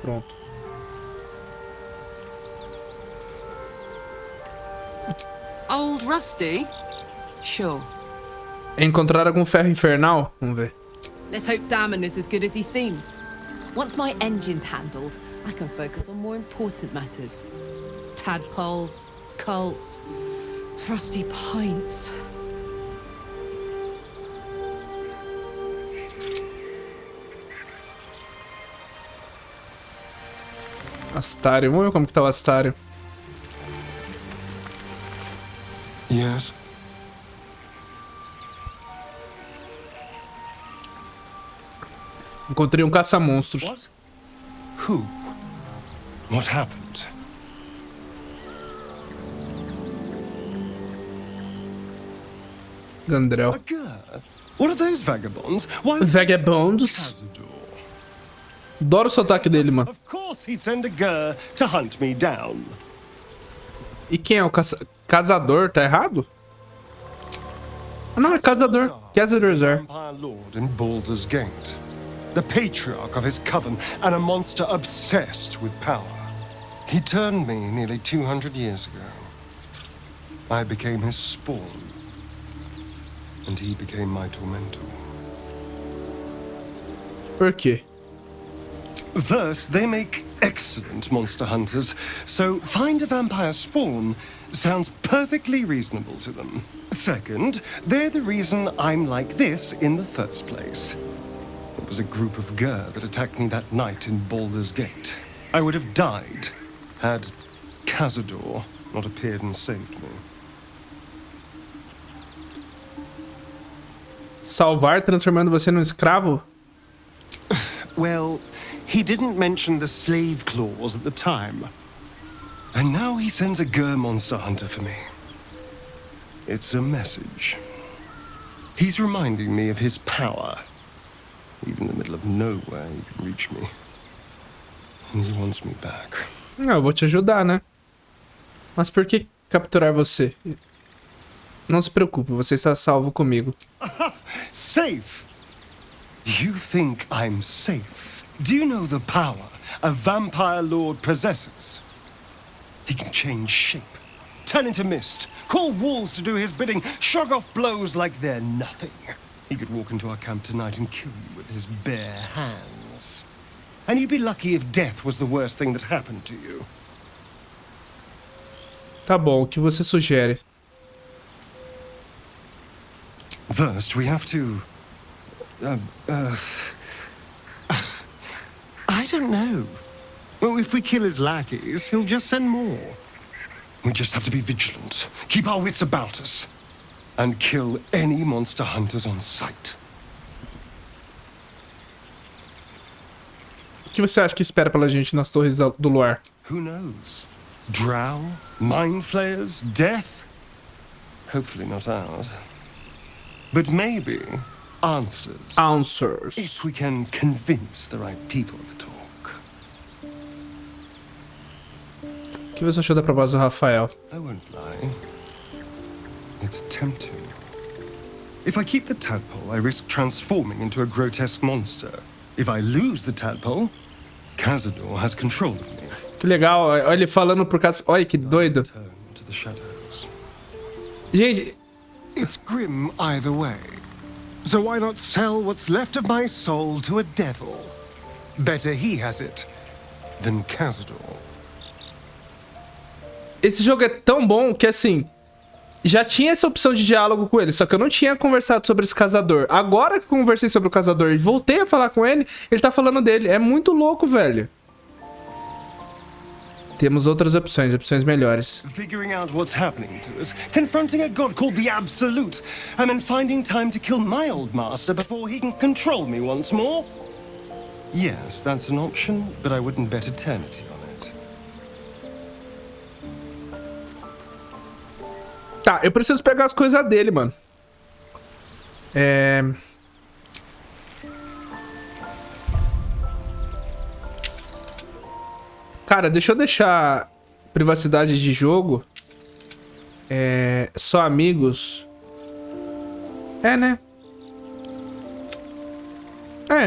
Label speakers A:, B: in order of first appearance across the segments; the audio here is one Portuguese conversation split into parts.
A: Pronto.
B: Old Rusty? Sure.
A: Encontrar algum ferro infernal? Vamos ver.
B: Let's hope Damon is as good as he seems. Once my engine's handled, I can focus on more important matters. Tadpoles, cults, frosty pints.
A: Astário. Vamos ver como que tá o Astário.
C: Yes.
A: Encontrei um caça-monstros.
C: What? Who? What happened?
A: Gandrel.
C: A girl? What are those vagabonds? Why?
A: Vagabonds.
C: Cazador.
A: Adoro o sotaque dele, mano.
C: Of course he'd send a girl to hunt me down.
A: E quem é o caçador? Tá errado? Ah, não, é caçador. Caçador's.
C: Vampire lord in Baldur's Gate. The patriarch of his coven and a monster obsessed with power. He turned me nearly 200 years ago. I became his spawn. And he became my tormentor.
A: Por quê?
C: First, they make excellent monster hunters, so find a vampire spawn sounds perfectly reasonable to them. Second, they're the reason I'm like this in the first place. It was a group of Gur that attacked me that night in Baldur's Gate. I would have died had Cazador not appeared and saved me.
A: Salvar transformando você num escravo?
C: Well, he didn't mention the slave clause at the time. And now he sends a Gur monster hunter for me. It's a message. He's reminding me of his power. Even in the middle of nowhere, he can reach me. And he wants me back.
A: Não, eu vou te ajudar, né? Mas por que capturar você? Não se preocupe, você está salvo comigo.
C: Safe! You think I'm safe? Do you know the power a vampire lord possesses? He can change shape, turn into mist, call walls to do his bidding, shrug off blows like they're nothing. He could walk into our camp tonight and kill you with his bare hands. And you'd be lucky if death was the worst thing that happened to you.
A: Tá bom, o que você sugere?
C: First, we have to... I don't know. Well, if we kill his lackeys, he'll just send more. We just have to be vigilant, keep our wits about us, and kill any monster hunters on sight.
A: O que você acha que espera pela gente nas torres do luar?
C: Who knows? Drow? Mind flayers? Death? Hopefully not ours. But maybe answers.
A: Answers.
C: If we can convince the right people to talk.
A: O que você achou da proposta do Rafael?
C: I won't lie. It's tempting. If I keep the tadpole, I risk transforming into a grotesque monster. If I lose the tadpole, Cazador has control of me.
A: Que legal, olha ele falando por causa... Olha que doido.
C: Turn to the shadows.
A: Gente,
C: It's grim either way. So why not sell what's left of my soul to a devil? Better he has it than Cazador.
A: esse jogo é tão bom que assim... Já tinha essa opção de diálogo com ele, só que eu não tinha conversado sobre esse caçador. Agora que eu conversei sobre o caçador e voltei a falar com ele, ele tá falando dele. É muito louco, velho. Temos outras opções, opções melhores.
C: Figuring out what's happening to us, confronting a god called the Absolute, and then finding time to kill my old master before he can control me once more? Yes, that's an option, but I wouldn't bet eternity on it.
A: Tá, eu preciso pegar as coisas dele, mano. Cara, deixa eu deixar privacidade de jogo. Só amigos. Né?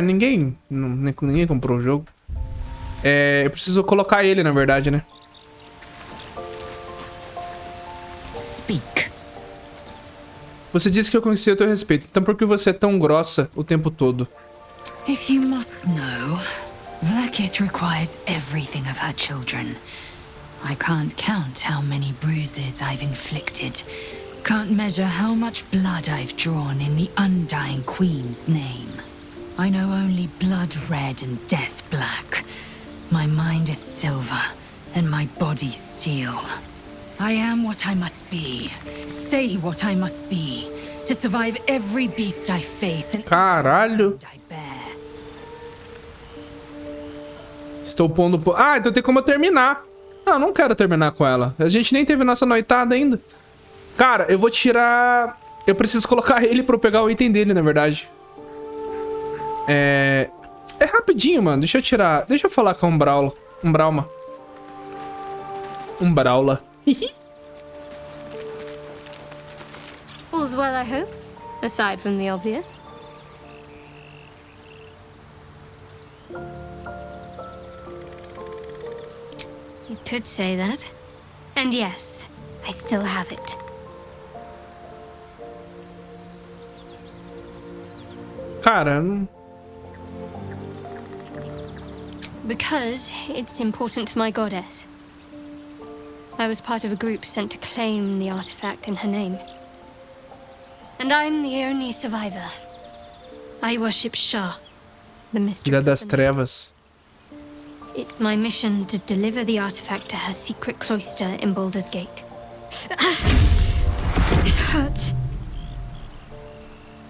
A: Ninguém comprou o jogo. Eu preciso colocar ele, na verdade, né?
D: Speak.
A: Você disse que eu conheci o teu respeito, então por que você é tão grossa o tempo todo?
D: If you must know, Vlaakith requires everything of her children. I can't count how many bruises I've inflicted. Can't measure how much blood I've drawn in the undying queen's name. I know only blood red and death black. My mind is silver, and my body steel. I am what I must be, say what I must be, to survive every beast I face and
A: Caralho.
D: I bear.
A: Estou pondo... Ah, então tem como eu terminar. Não, não quero terminar com ela. A gente nem teve nossa noitada ainda. Cara, eu vou tirar... Eu preciso colocar ele pra eu pegar o item dele, na verdade. É rapidinho, mano. Deixa eu tirar... Deixa eu falar com o Braula. Braula.
E: All's well, I hope, aside from the obvious. You could say that. And yes, I still have it.
A: Cara,
E: Because it's important to my goddess. I was part of a group sent to claim the artifact in her name. And I'm the only survivor. I worship Shah, the mistress
A: Ilha
E: of
A: das
E: the night.
A: Trevas.
E: It's my mission to deliver the artifact to her secret cloister in Baldur's Gate. It hurts.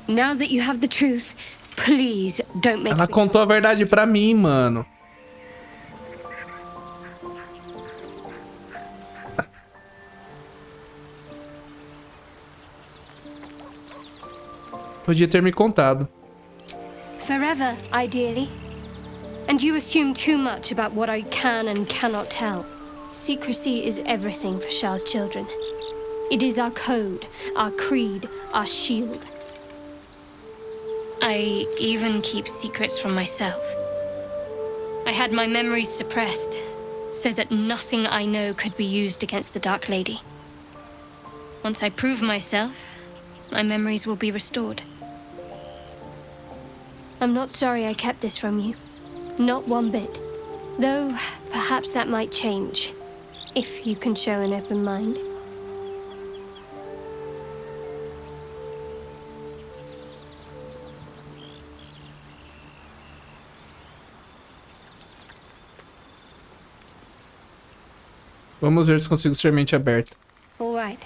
E: Now that you have the truth, please don't make
A: Ela
E: me...
A: contou a verdade pra mim, mano. Podia ter me contado.
E: Forever, ideally. And you assume too much about what I can and cannot tell. Secrecy is everything for Shah's children. It is our code, our creed, our shield. I even keep secrets from myself. I had my memories suppressed, so that nothing I know could be used against the Dark Lady. Once I prove myself, my memories will be restored. I'm not sorry I kept this from you. Not one bit. Though, perhaps that might change, if you can show an open mind.
A: Vamos ver se consigo ser mente aberta.
E: All right.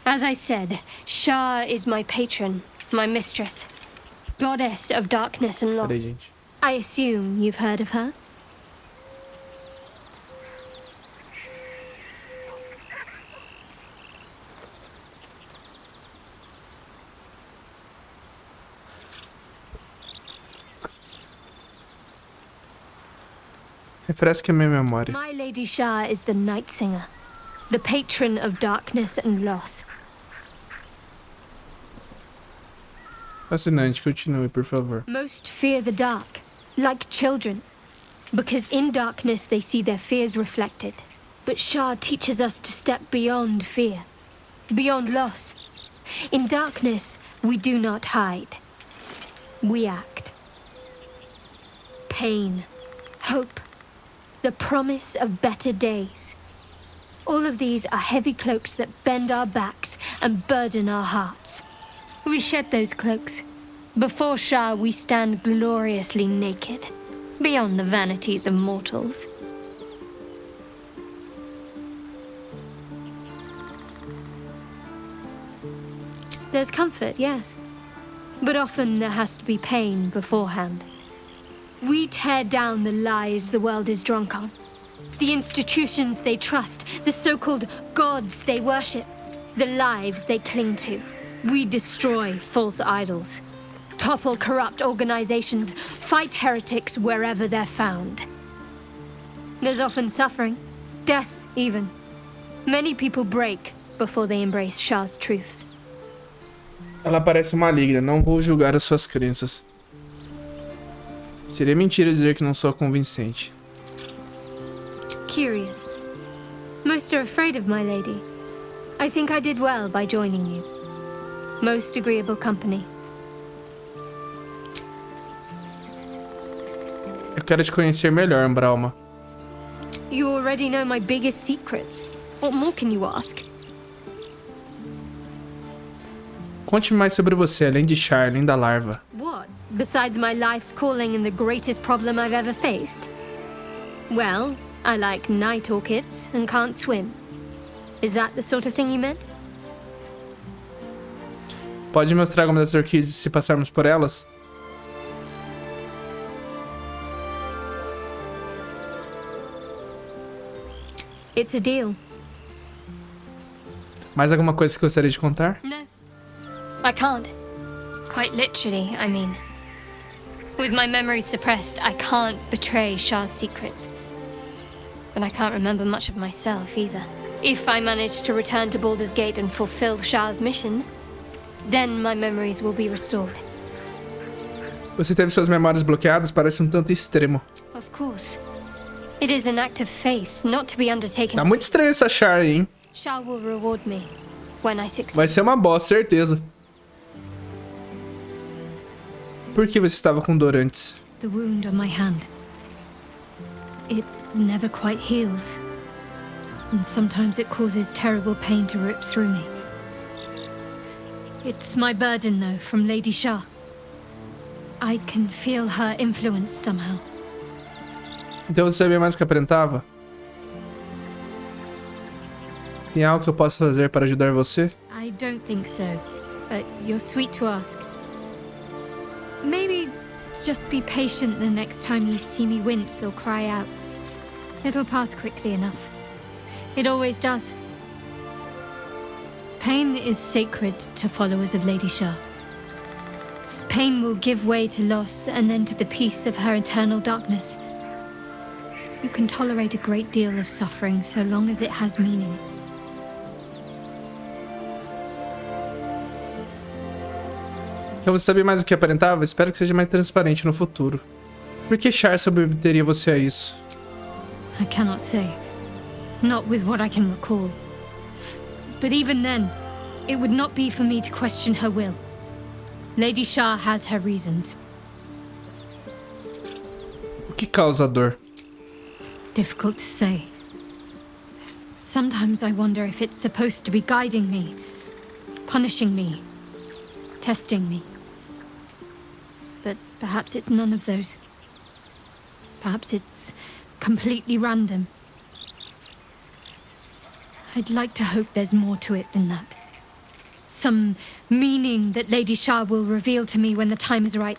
E: As I said, Shah is my patron, my mistress. Goddess of darkness and
A: Peraí,
E: loss.
A: gente.
E: I assume you've heard of her?
A: Refresque a minha memória.
E: My Lady Shah is the Night Singer, the patron of darkness and loss.
A: Fascinante, continue, por favor.
E: Most fear the dark, like children, because in darkness they see their fears reflected. But Shah teaches us to step beyond fear, beyond loss. In darkness, we do not hide. We act. Pain, hope, the promise of better days. All of these are heavy cloaks that bend our backs and burden our hearts. We shed those cloaks. Before Shah, we stand gloriously naked, beyond the vanities of mortals. There's comfort, yes. But often there has to be pain beforehand. We tear down the lies the world is drunk on. The institutions they trust, the so-called gods they worship, the lives they cling to. We destroy false idols, topple corrupt organizations, fight heretics wherever they're found. There's often suffering, death even. Many people break before they embrace Shah's truths.
A: Ela parece maligna, não vou julgar as suas crenças. Seria mentira dizer que não sou convincente.
E: Curious. Most are afraid of my lady. I think I did well by joining you. Most agreeable company.
A: Eu quero te conhecer melhor, Brahma.
E: You already know my biggest secrets. What more can you ask?
A: Conte-me mais sobre você, além de Char, além da larva.
E: What? Besides my life's calling and the greatest problem I've ever faced? Well, I like night orchids and can't swim. Is that the sort of thing you meant?
A: Pode me mostrar alguma das orquídeas se passarmos por elas?
E: It's a deal.
A: Mais alguma coisa que gostaria de contar?
E: No, I can't. Quite literally, I mean. With my memory suppressed, I can't betray Shah's secrets. But I can't remember much of myself either. If I manage to return to Baldur's Gate and fulfill Shah's mission, then my memories will be restored.
A: Você teve suas memórias bloqueadas? Parece um tanto extremo.
E: Of course. It is an act of faith, not to be undertaken.
A: Tá muito estranho essa Char aí, hein?
E: Shah will reward me when I succeed.
A: Vai ser uma boss, certeza. Por que você estava com dor antes?
E: The wound on my hand. It never quite heals. And sometimes it causes terrible pain to rip through me. It's my burden, though, from Lady Shah. I can feel her influence somehow.
A: Então você sabia mais o que aparentava? Tem algo que eu possa fazer para ajudar você?
E: I don't think so, but you're sweet to ask. Maybe just be patient the next time you see me wince or cry out. It'll pass quickly enough. It always does. Pain is sacred to followers of Lady Shah. Pain will give way to loss and then to the peace of her eternal darkness. You can tolerate a great deal of suffering so long as it has meaning.
A: Então você sabia mais o que aparentava? Espero que seja mais transparente no futuro. Por que Char submeteria você a isso?
E: I cannot say. Not with what I can recall. But even then, it would not be for me to question her will. Lady Shah has her reasons.
A: O que causa a dor?
E: It's difficult to say. Sometimes I wonder if it's supposed to be guiding me, punishing me, testing me. But perhaps it's none of those. Perhaps it's completely random. I'd like to hope there's more to it than that. Some meaning that Lady Shah will reveal to me when the time is right.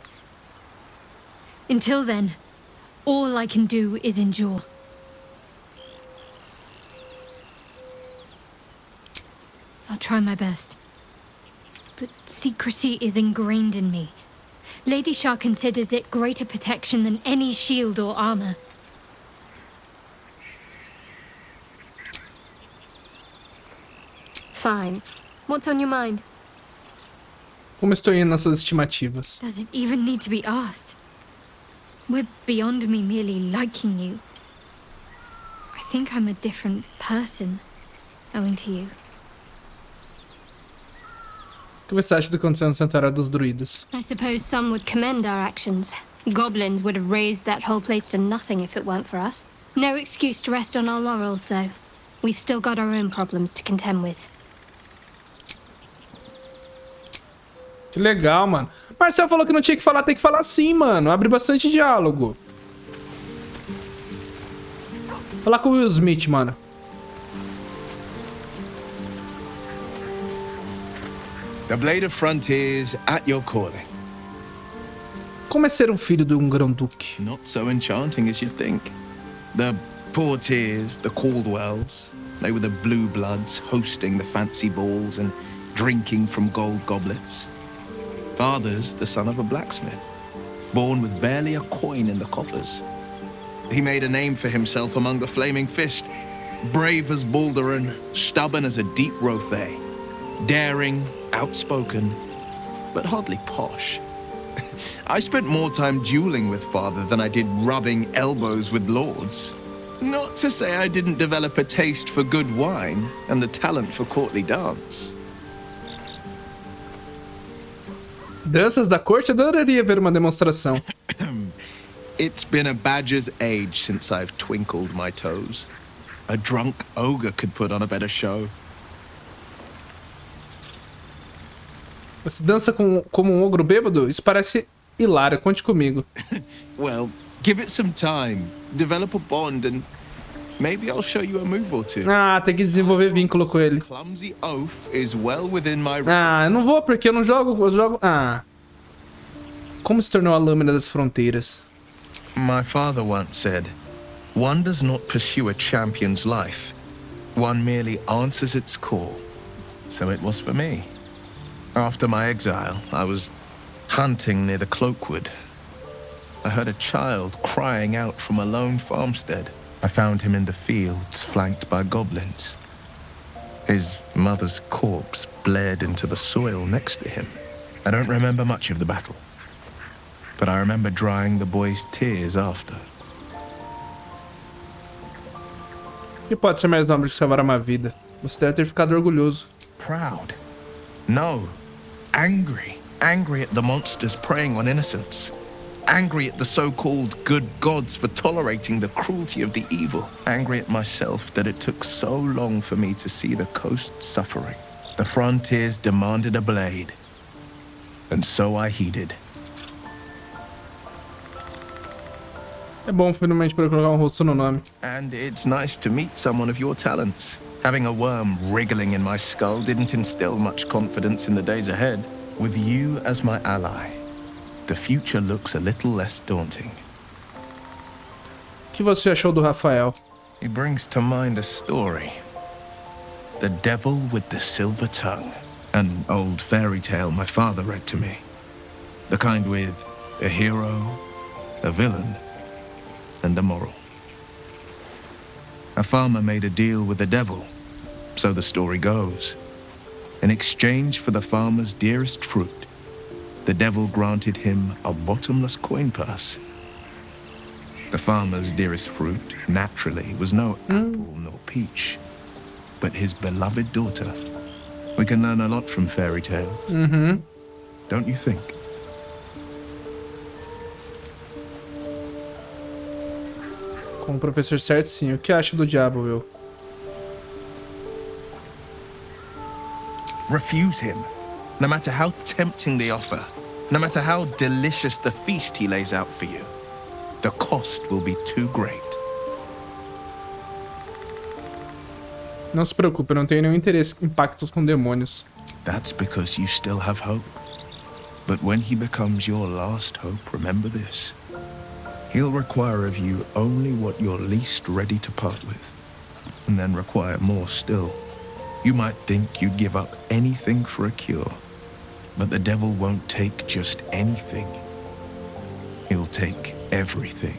E: Until then, all I can do is endure. I'll try my best. But secrecy is ingrained in me. Lady Shah considers it greater protection than any shield or armor. Fine. What's on your mind?
A: Como estou indo nas suas estimativas?
E: Does it even need to be asked? We're beyond me merely liking you. I think I'm a different person, owing to you.
A: O que você acha do que aconteceu no Santuário dos Druidas?
E: I suppose some would commend our actions. Goblins would have raised that whole place to nothing if it weren't for us. No excuse to rest on our laurels, though. We've still got our own problems to contend with.
A: Que legal, mano. Marcel falou que não tinha que falar, tem que falar sim, mano. Abre bastante diálogo. Falar com o Will Smith, mano.
F: The blade of frontiers at your calling.
A: Como é ser um filho de um grão-duque?
F: Not so enchanting as you'd think. The Portiers, the Caldwells, they were the blue bloods hosting the fancy balls and drinking from gold goblets. Father's the son of a blacksmith, born with barely a coin in the coffers. He made a name for himself among the Flaming Fist, brave as Baldur'S, stubborn as a deep Rothay, daring, outspoken, but hardly posh. I spent more time dueling with father than I did rubbing elbows with lords. Not to say I didn't develop a taste for good wine and the talent for courtly dance.
A: Danças da corte, adoraria ver uma demonstração.
F: It's been a badger's age since I've twinkled my toes. A drunk ogre could put on a better show.
A: Você dança como um ogro bêbado? Isso parece hilário, conte comigo.
F: Well, give it some time. Develop a bond and maybe I'll show you a move or two.
A: Ah, tem que desenvolver vínculo com ele.
F: Clumsy oath is well within my reach.
A: Ah, eu não vou porque eu não jogo, eu jogo... Ah. Como se tornou a lâmina das fronteiras?
F: My father once said, one does not pursue a champion's life. One merely answers its call. So it was for me. After my exile, I was hunting near the Cloakwood. I heard a child crying out from a lone farmstead. I found him in the fields, flanked by goblins. His mother's corpse bled into the soil next to him. I don't remember much of the battle, but I remember drying the boy's tears after.
A: O que pode ser mais nobre que salvar uma vida? Você deve ter ficado orgulhoso.
F: Proud? No. Angry. Angry at the monsters preying on innocents. Angry at the so-called good gods for tolerating the cruelty of the evil. Angry at myself that it took so long for me to see the coast suffering. The frontiers demanded a blade. And so I heeded.
A: É bom finalmente poder colocar um rosto no nome.
F: And it's nice to meet someone of your talents. Having a worm wriggling in my skull didn't instill much confidence in the days ahead. With you as my ally, the future looks a little less daunting.
A: O que você achou do Rafael?
F: He brings to mind a story. The Devil with the Silver Tongue. An old fairy tale my father read to me. The kind with a hero, a villain, and a moral. A farmer made a deal with the devil, so the story goes. In exchange for the farmer's dearest fruit, the devil granted him a bottomless coin purse. The farmer's dearest fruit, naturally, was no apple nor peach, but his beloved daughter. We can learn a lot from fairy tales. Don't you think?
A: Com o professor certo, sim. O que acha do diabo, Will?
F: Refuse him, no matter how tempting the offer, no matter how delicious the feast he lays out for you. The cost will be too great.
A: Não se preocupe, eu não tenho nenhum interesse em pactos com demônios.
F: That's because you still have hope. But when he becomes your last hope, remember this. He'll require of you only what you're least ready to part with, and then require more still. You might think you'd give up anything for a cure, but the devil won't take just anything. He'll take everything.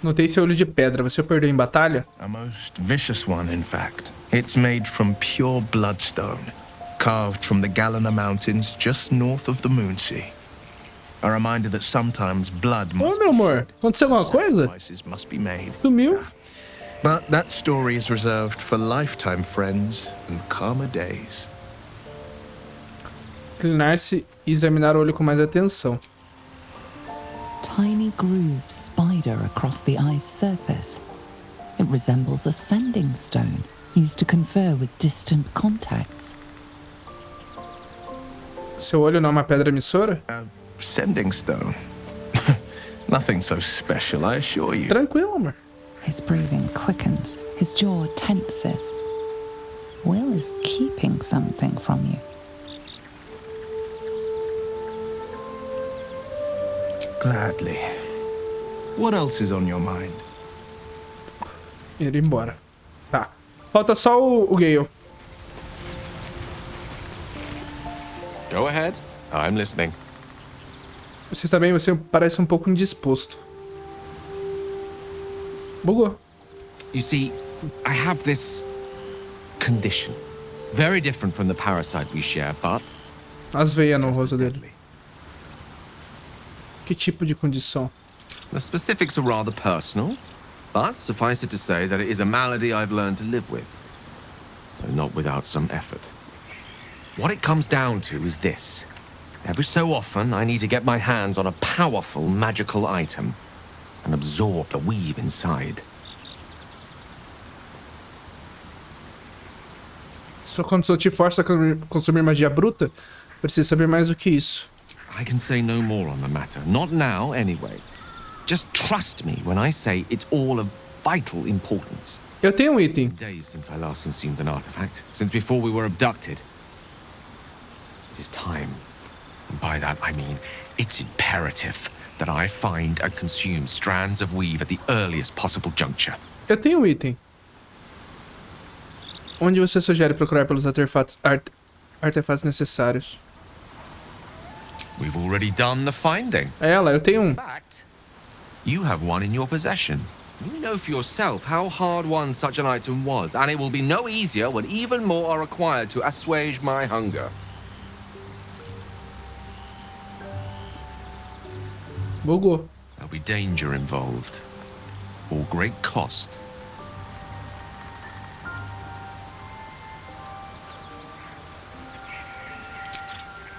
A: Notei seu olho de pedra. Você o perdeu em batalha?
F: A most vicious one, in fact. It's made from pure bloodstone, carved from the Galena Mountains just north of the Moonsea. A reminder that sometimes blood must
A: meu amor, aconteceu alguma coisa?
F: sacrifices must be made.
A: Sumiu?
F: But that story is reserved for lifetime friends and calmer days.
A: Inclinar-se e examinar o olho com mais atenção.
G: Tiny grooves spider across the eye's surface. It resembles a sanding stone used to confer with distant contacts.
A: Seu olho não é uma pedra emissora?
F: Sending stone. Nothing so special, I assure you.
A: Tranquilo, amor.
G: His breathing quickens, his jaw tenses. Will is keeping something from you.
F: Gladly. What else is on your mind?
A: Ir embora. Tá. Falta só o Gale.
H: Go ahead. I'm listening.
A: Você também, você parece um pouco indisposto. Bugou.
H: You see, I have this condition. Very different from the parasite we share, but
A: As veias no
H: just
A: rosto
H: as
A: dele.
H: deadly.
A: Que tipo de condição?
F: The specifics are rather personal, but suffice it to say that it is a malady I've learned to live with, though not without some effort. What it comes down to is this. Every so often, I need to get my hands on a powerful magical item and absorb the weave inside.
A: Sua condição te força a consumir magia bruta? Preciso saber mais do que isso.
F: I can say no more on the matter. Not now, anyway. Just trust me when I say it's all of vital importance.
A: Eu tenho um item.
F: Days since I last consumed an artifact, since before we were abducted. It is time. And by that I mean, it's imperative that I find and consume strands of weave at the earliest possible juncture.
A: Eu tenho um item. Onde você sugere procurar pelos artefatos necessários?
F: We've already done the finding.
A: Ela, eu tenho
F: In
A: um.
F: fact, you have one in your possession. You know for yourself how hard won such an item was, and it will be no easier when even more are required to assuage my hunger.
A: Bugou.
F: There'll be danger involved, or great cost.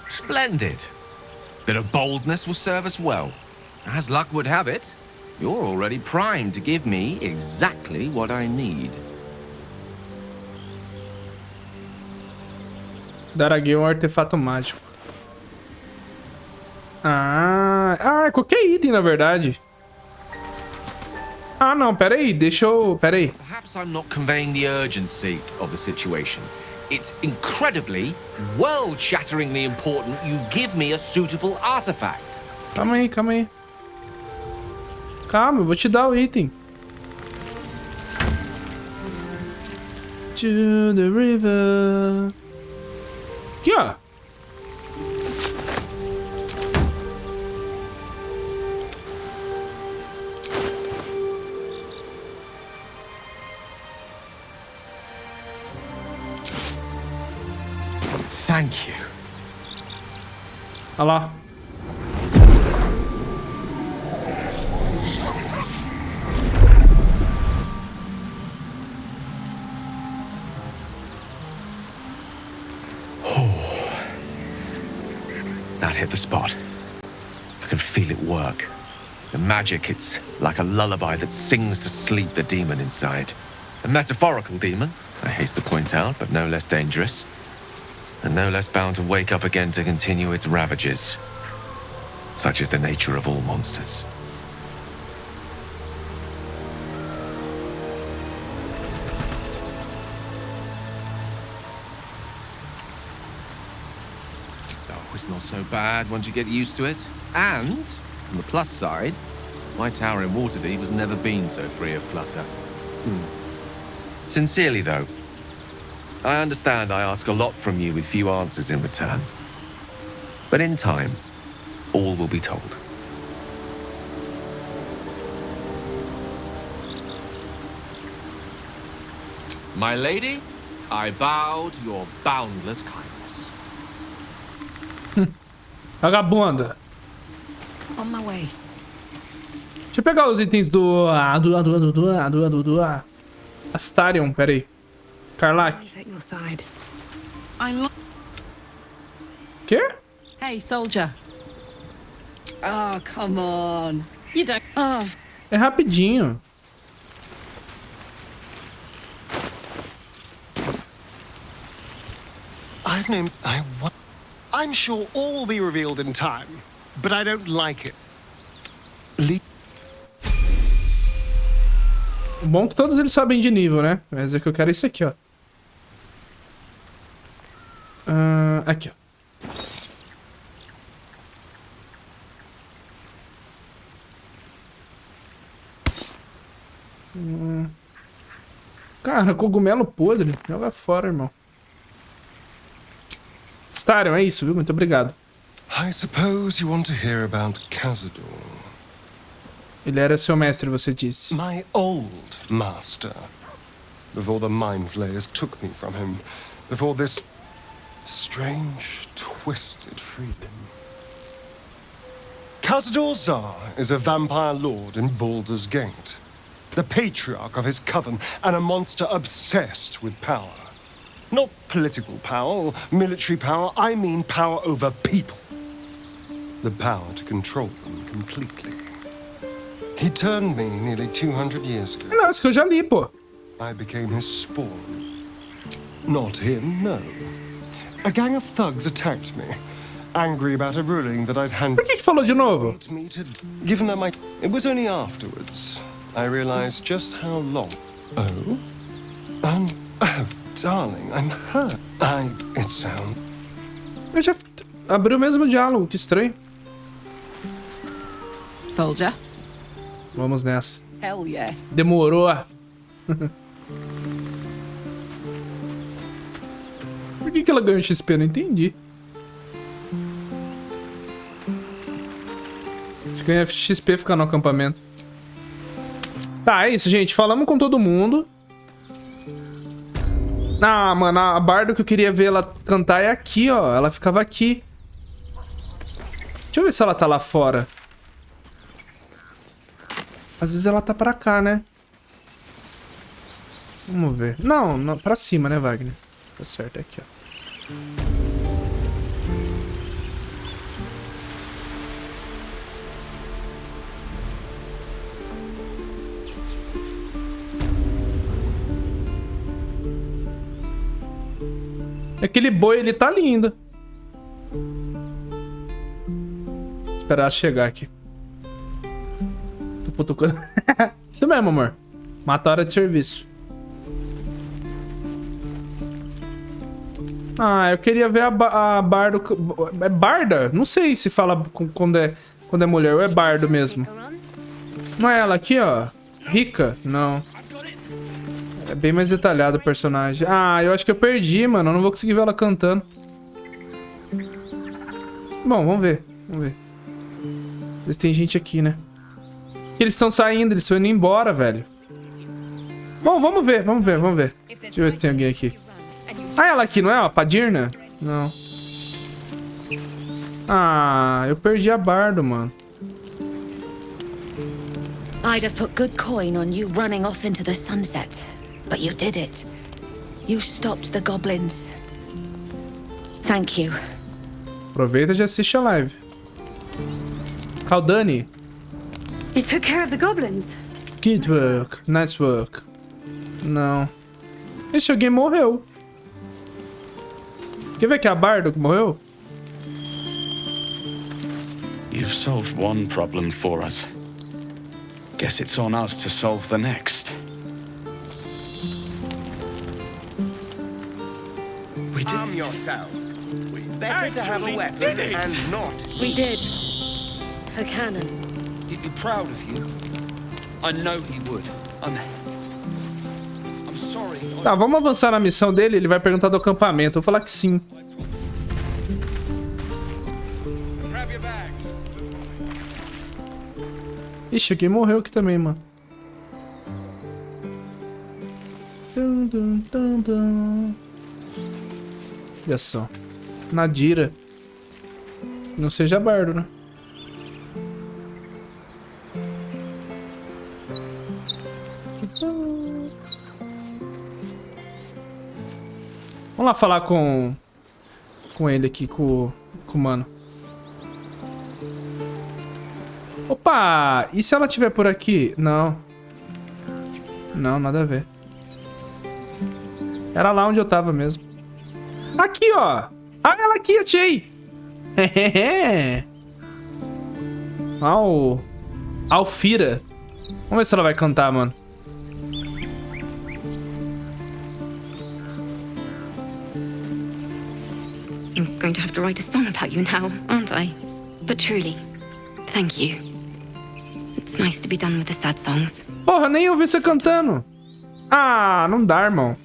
F: Splendid. Bit of boldness will serve us well. As luck would have it, you're already primed to give me exactly what I need.
A: Dar a guia um artefato mágico. É qualquer item, na verdade. Ah, não, peraí, deixa eu... Peraí.
F: Perhaps I'm not conveying the urgency of the situation. It's incredibly, world-shatteringly important you give me a suitable artifact.
A: Calma aí, calma aí. Calma, eu vou te dar o item. To the river. Aqui, ó.
F: Thank you.
A: Olha lá.
F: That hit the spot. I can feel it work. The magic, it's like a lullaby that sings to sleep the demon inside. A metaphorical demon, I haste to point out, but no less dangerous. And no less bound to wake up again to continue its ravages. Such is the nature of all monsters. Oh, it's not so bad once you get used to it. And, on the plus side, my tower in Waterdeep has never been so free of clutter. Sincerely, though, I understand I ask a lot from you with few answers in return. But in time, all will be told. My lady, I bow to your boundless kindness.
A: Vagabunda.
D: On my way.
A: Deixa eu pegar os itens do Astarion, peraí. Karlak.
D: At your side.
A: Quê?
B: Hey, soldier. Oh, come on. You don't... Oh.
A: É rapidinho.
C: I'm sure all will be revealed in time, but I don't like it.
A: O bom é que todos eles sobem de nível, né? Mas é que eu quero isso aqui, ó. Aqui, ó. Cara, cogumelo podre. Joga fora, irmão. Astarion, é isso, viu? Muito obrigado.
C: I suppose you want to hear about Caso.
A: Ele era seu mestre, você disse.
C: My old master. Before the mind flayers took me from him. Before this strange, twisted freedom. Baldur'S is a vampire lord in Baldur's Gate, the patriarch of his coven and a monster obsessed with power. Not political power or military power, I mean power over people. The power to control them completely. He turned me nearly 200 years ago.
A: Não, isso que eu já li, pô.
C: I became his spawn. Not him, no. A gang of thugs attacked me, angry about a ruling that I'd handed
A: Por que falou de novo?
C: me to. Given that it was only afterwards I realized just how long. Oh, oh, darling, I'm hurt. It sounds.
A: Eu já abri o mesmo diálogo, que estranho.
B: Soldier?
A: Vamos nessa.
B: Hell yes.
A: Demorou. Por que ela ganhou XP? Não entendi. Acho que ganha XP ficar no acampamento. Tá, é isso, gente. Falamos com todo mundo. Ah, mano, a bardo que eu queria ver ela cantar é aqui, ó. Ela ficava aqui. Deixa eu ver se ela tá lá fora. Às vezes ela tá pra cá, né? Vamos ver. Não, não, pra cima, né, Wagner? Tá certo, é aqui, ó. Aquele boi, ele tá lindo. Esperar chegar aqui. Tô putucando. Isso mesmo, amor. Mata a hora de serviço. Ah, eu queria ver a bardo... É barda? Não sei se fala quando é mulher ou é bardo mesmo. Não é ela aqui, ó? Rica? Não. É bem mais detalhado o personagem. Ah, eu acho que eu perdi, mano. Eu não vou conseguir ver ela cantando. Bom, vamos ver. Vamos ver. Eles tem gente aqui, né? Eles estão saindo, eles estão indo embora, velho. Bom, vamos ver, vamos ver, vamos ver. Deixa eu ver se tem alguém aqui. Ah, ela aqui, não é? Ó, Padirna? Não. Ah, eu perdi a bardo, mano.
I: I'd have put good coin on you running off into the sunset, but you did it. You stopped the goblins. Thank you.
A: Aproveita e já assiste a live. Caldani.
E: You took care of the goblins?
A: Good work. Nice work. Não. Ixi, alguém morreu. Quer ver que é a bardo que morreu?
J: You've solved one problem for us. Guess it's on us to solve the next. We did
F: Arm yourselves. Better to have a weapon and not.
E: We did. For cannon.
H: He'd be proud of you. I know he would. I'm sorry.
A: Tá, vamos avançar na missão dele. Ele vai perguntar do acampamento. Eu vou falar que sim. Ixi, alguém morreu aqui também, mano. Olha só. Nadira. Não seja bardo, né? Vamos lá falar com ele aqui, com o mano. Opa! E se ela estiver por aqui? Não. Não, nada a ver. Era lá onde eu tava mesmo. Aqui, ó! Ah, ela aqui, achei! Alfira. Vamos ver se ela vai cantar, mano.
D: I'm going to have to write a song about you now, aren't I? But truly, thank you. It's nice to be done with the sad songs.
A: Porra, nem ouvi você cantando. Ah, não dá, irmão.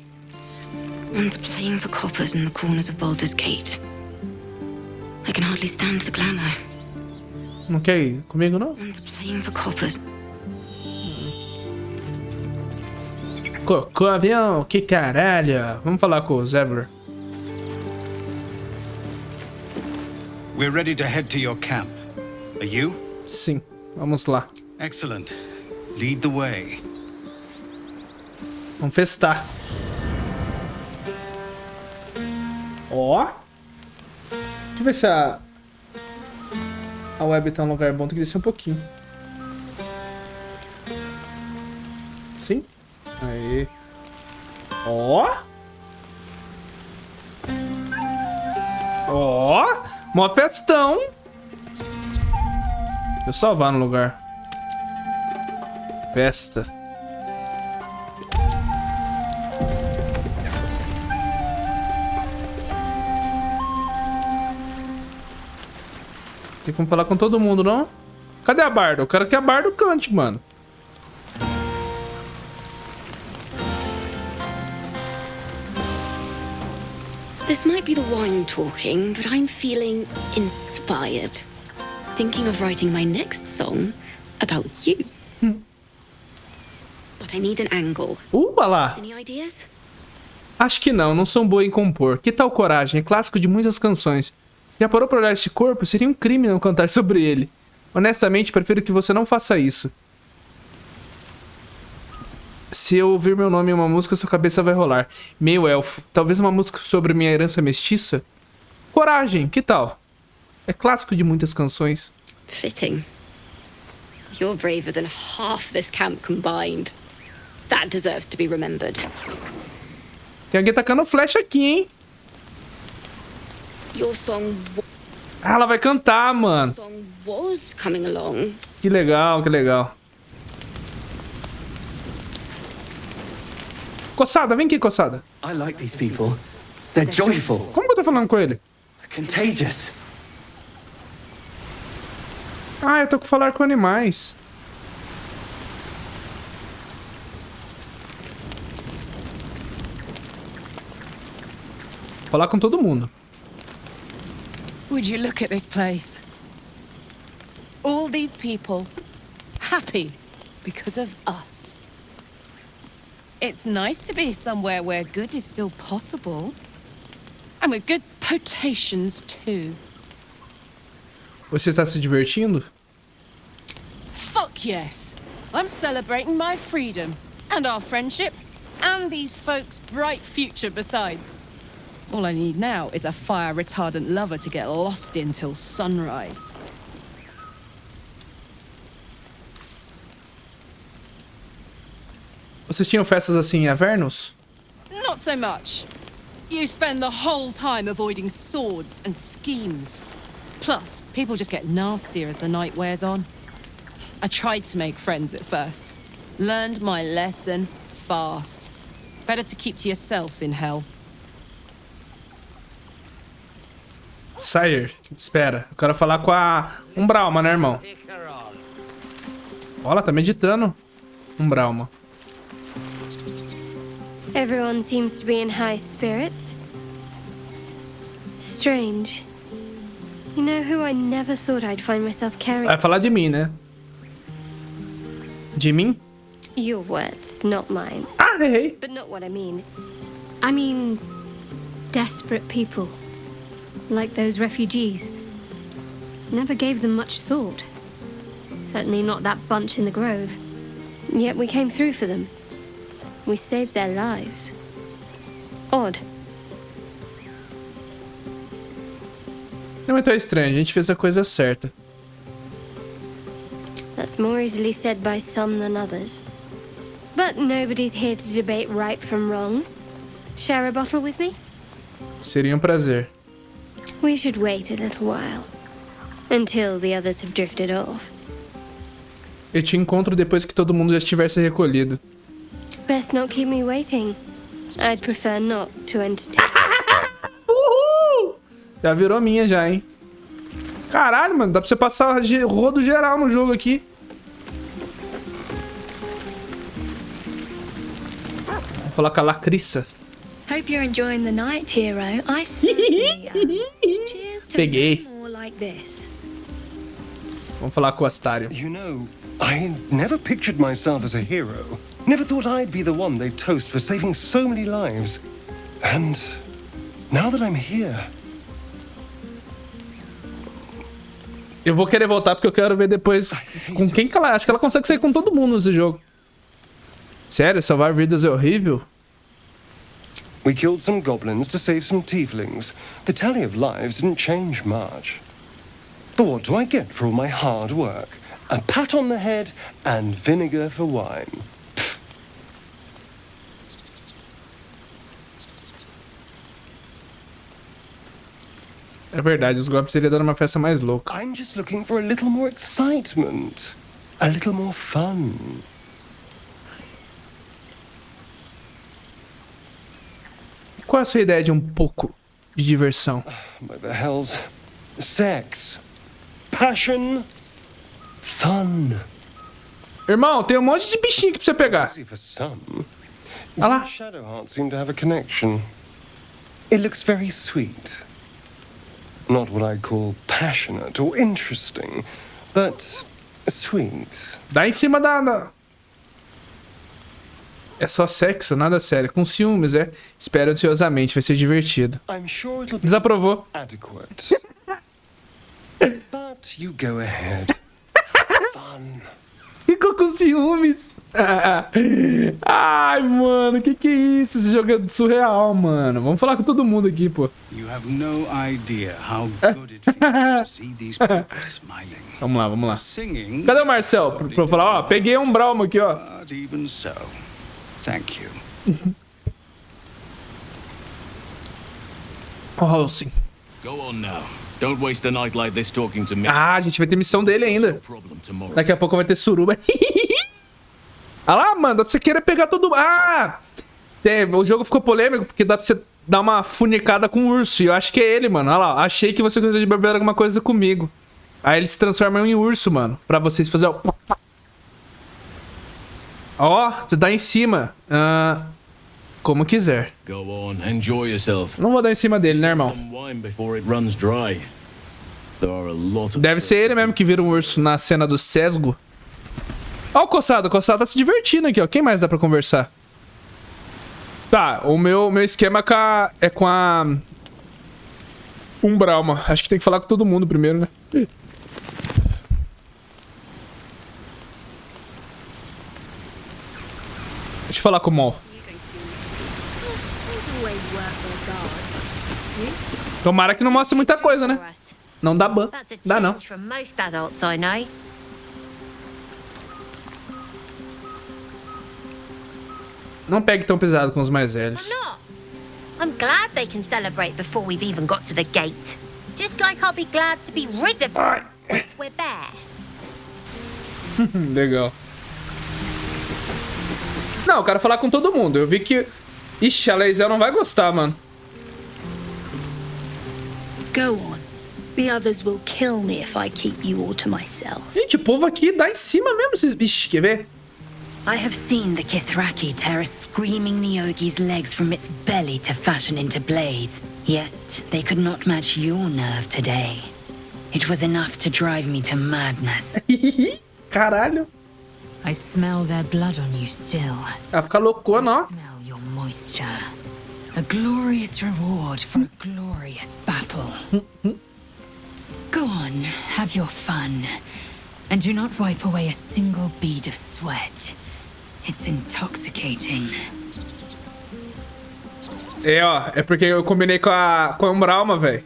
D: And playing for coppers in the corners of Baldur's Gate. I can hardly stand the glamour.
A: Não quer ir comigo, não?
D: And playing for coppers.
A: Cocô avião, que caralho. Vamos falar com o Zevler.
J: We're ready to head to your camp. Are you?
A: Sim, vamos lá.
C: Excellent. Lead the way.
A: Vamos festar. Ó. Deixa eu ver se a web tá num lugar bom. Tem que descer um pouquinho. Sim. Aí. Ó. Ó. Mó festão. Deixa eu salvar no lugar. Festa. Tem como falar com todo mundo, não? Cadê a Bardo? Eu quero que a Bardo cante, mano.
I: This might be the wine talking, but I'm feeling inspired. Thinking of writing my next song about you. But I need an angle.
A: Olha lá.
I: Any ideas?
A: Acho que não sou boa em compor. Que tal coragem? É clássico de muitas canções. Já parou pra olhar este corpo? Seria um crime não cantar sobre ele. Honestamente, prefiro que você não faça isso. Se eu ouvir meu nome em uma música, sua cabeça vai rolar. Meio elfo. Talvez uma música sobre minha herança mestiça? Coragem, que tal? É clássico de muitas canções.
I: Fitting. You're braver than half this camp combined. That deserves to be remembered.
A: Tem alguém tacando flecha aqui, hein?
I: Your song
A: Ah, ela vai cantar, mano.
I: was coming along.
A: Que legal, que legal. Coçada, vem aqui, coçada.
K: I like these people. They're joyful,
A: Como que eu tô falando com ele?
K: contagious.
A: Ah, eu tô com falar com animais. Falar com todo mundo.
B: Would you look at this place? All these people happy because of us. It's nice to be somewhere where good is still possible. And with good potations too.
A: Você está se divertindo?
B: Fuck yes. I'm celebrating my freedom and our friendship and these folks' bright future besides. All I need now is a fire-retardant lover to get lost in till sunrise.
A: Vocês tinham festas assim em Avernus?
B: Not so much. You spend the whole time avoiding swords and schemes. Plus, people just get nastier as the night wears on. I tried to make friends at first. Learned my lesson fast. Better to keep to yourself in hell.
A: Sire, espera. Eu quero falar com a Umbralma, né, irmão? Olha, tá meditando. Umbralma.
E: Everyone seems to be in high spirits. Strange. You know who I never thought I'd find myself carrying?
A: Vai falar de mim, né? De mim?
E: Your words, not mine.
A: Ah, errei.
E: But not what I mean. I mean, desperate people. Like those refugees. Never gave them much thought. Certainly not that bunch in the grove. Yet we came through for them. We saved their lives. Odd.
A: Não é tão estranho, a gente fez a coisa certa.
E: That's more easily said by some than others. But nobody's here to debate right from wrong. Share a bottle with me?
A: Seria um prazer.
E: We should wait a little while. Until the others have drifted off.
A: Eu te encontro depois que todo mundo já estiver se recolhido.
E: Best not keep me waiting. I'd prefer not to entertain.
A: Uhul! Já virou minha já, hein? Caralho, mano, dá pra você passar rodo geral no jogo aqui. Vou falar com a Lacrissa.
D: Hope you're enjoying the night, hero. I certainly am. Cheers to
A: Peguei.
D: more like this.
A: Vamos falar com o Astário.
C: You know, I never pictured myself as a hero. Never thought I'd be the one they'd toast for saving so many lives. And now that I'm here...
A: Eu vou querer voltar porque eu quero ver depois com quem que ela... Acho que ela consegue sair com todo mundo nesse jogo. Sério? Salvar vidas é horrível?
C: We killed some goblins to save some tieflings. The tally of lives didn't change much. But what do I get for all my hard work? A pat on the head and vinegar for wine.
A: É verdade, os goblins seriam dando uma festa mais louca.
C: I'm just looking for a little more excitement. A little more fun.
A: Qual é a sua ideia de um pouco de diversão?
C: By the hells. Sex. Passion. Fun.
A: Irmão, tem um monte de bichinho aqui pra você pegar.
C: Easy for some.
A: Olha lá.
C: Shadowheart seem to have a connection. It looks very sweet. Not what I call passionate or interesting, but sweet.
A: Dá em cima da... É só sexo, nada sério. Com ciúmes, é. Espero ansiosamente, vai ser divertido.
C: I'm sure it'll be
A: Desaprovou.
C: adequate. But you go ahead. Fun.
A: Ficou com ciúmes. Ai, mano, que é isso? Esse jogo é surreal, mano. Vamos falar com todo mundo aqui, pô.
J: You have no idea how good it feels to see these people smiling.
A: Vamos lá, vamos lá.
J: Singing.
A: Cadê o Marcel? Pra eu falar, ó, peguei um Brahma aqui, ó.
J: But even so, thank you.
A: Oh, sim.
L: Go on now. Don't waste a night like this talking to me.
A: Ah, a gente vai ter missão dele ainda. Daqui a pouco vai ter suruba. Ah lá, mano, dá pra você querer pegar todo... Ah! O jogo ficou polêmico porque dá pra você dar uma funicada com o urso. E eu acho que é ele, mano. Olha lá, achei que você gostaria de beber alguma coisa comigo. Aí ele se transforma em urso, mano. Pra vocês fazerem... Ó, você dá em cima. Como quiser.
L: Go on, enjoy yourself.
A: Não vou dar em cima dele, né, irmão? Deve ser ele mesmo que vira um urso na cena do sesgo. Ó o Coçado tá se divertindo aqui, ó. Quem mais dá pra conversar? Tá, o meu esquema é com a... Brahma. Acho que tem que falar com todo mundo primeiro, né? Deixa eu falar com o Mol. Tomara que não mostre muita coisa, né? Não dá ban. Dá não. Não pegue tão pesado com os mais velhos.
M: I'm glad they can celebrate before we've even got to the gate. Just like I'll be glad to be rid of them once we're there.
A: Legal. Não, eu quero falar com todo mundo. Eu vi que... Ixi, a Lazel não vai gostar, mano.
N: Go on. The others will kill me if I keep you all to myself.
A: Gente, o povo aqui dá em cima mesmo. Esses... Ixi, quer ver?
D: I have seen the Kithraki tear a screaming Neogi's legs from its belly to fashion into blades. Yet, they could not match your nerve today. It was enough to drive me to madness.
A: Caralho.
D: I smell their blood on you still.
A: Ela fica loucona, ó.
D: I smell your moisture. A glorious reward for a glorious battle. Go on, have your fun. And do not wipe away a single bead of sweat. It's intoxicating.
A: É, ó. É porque eu combinei com a Brahma, velho.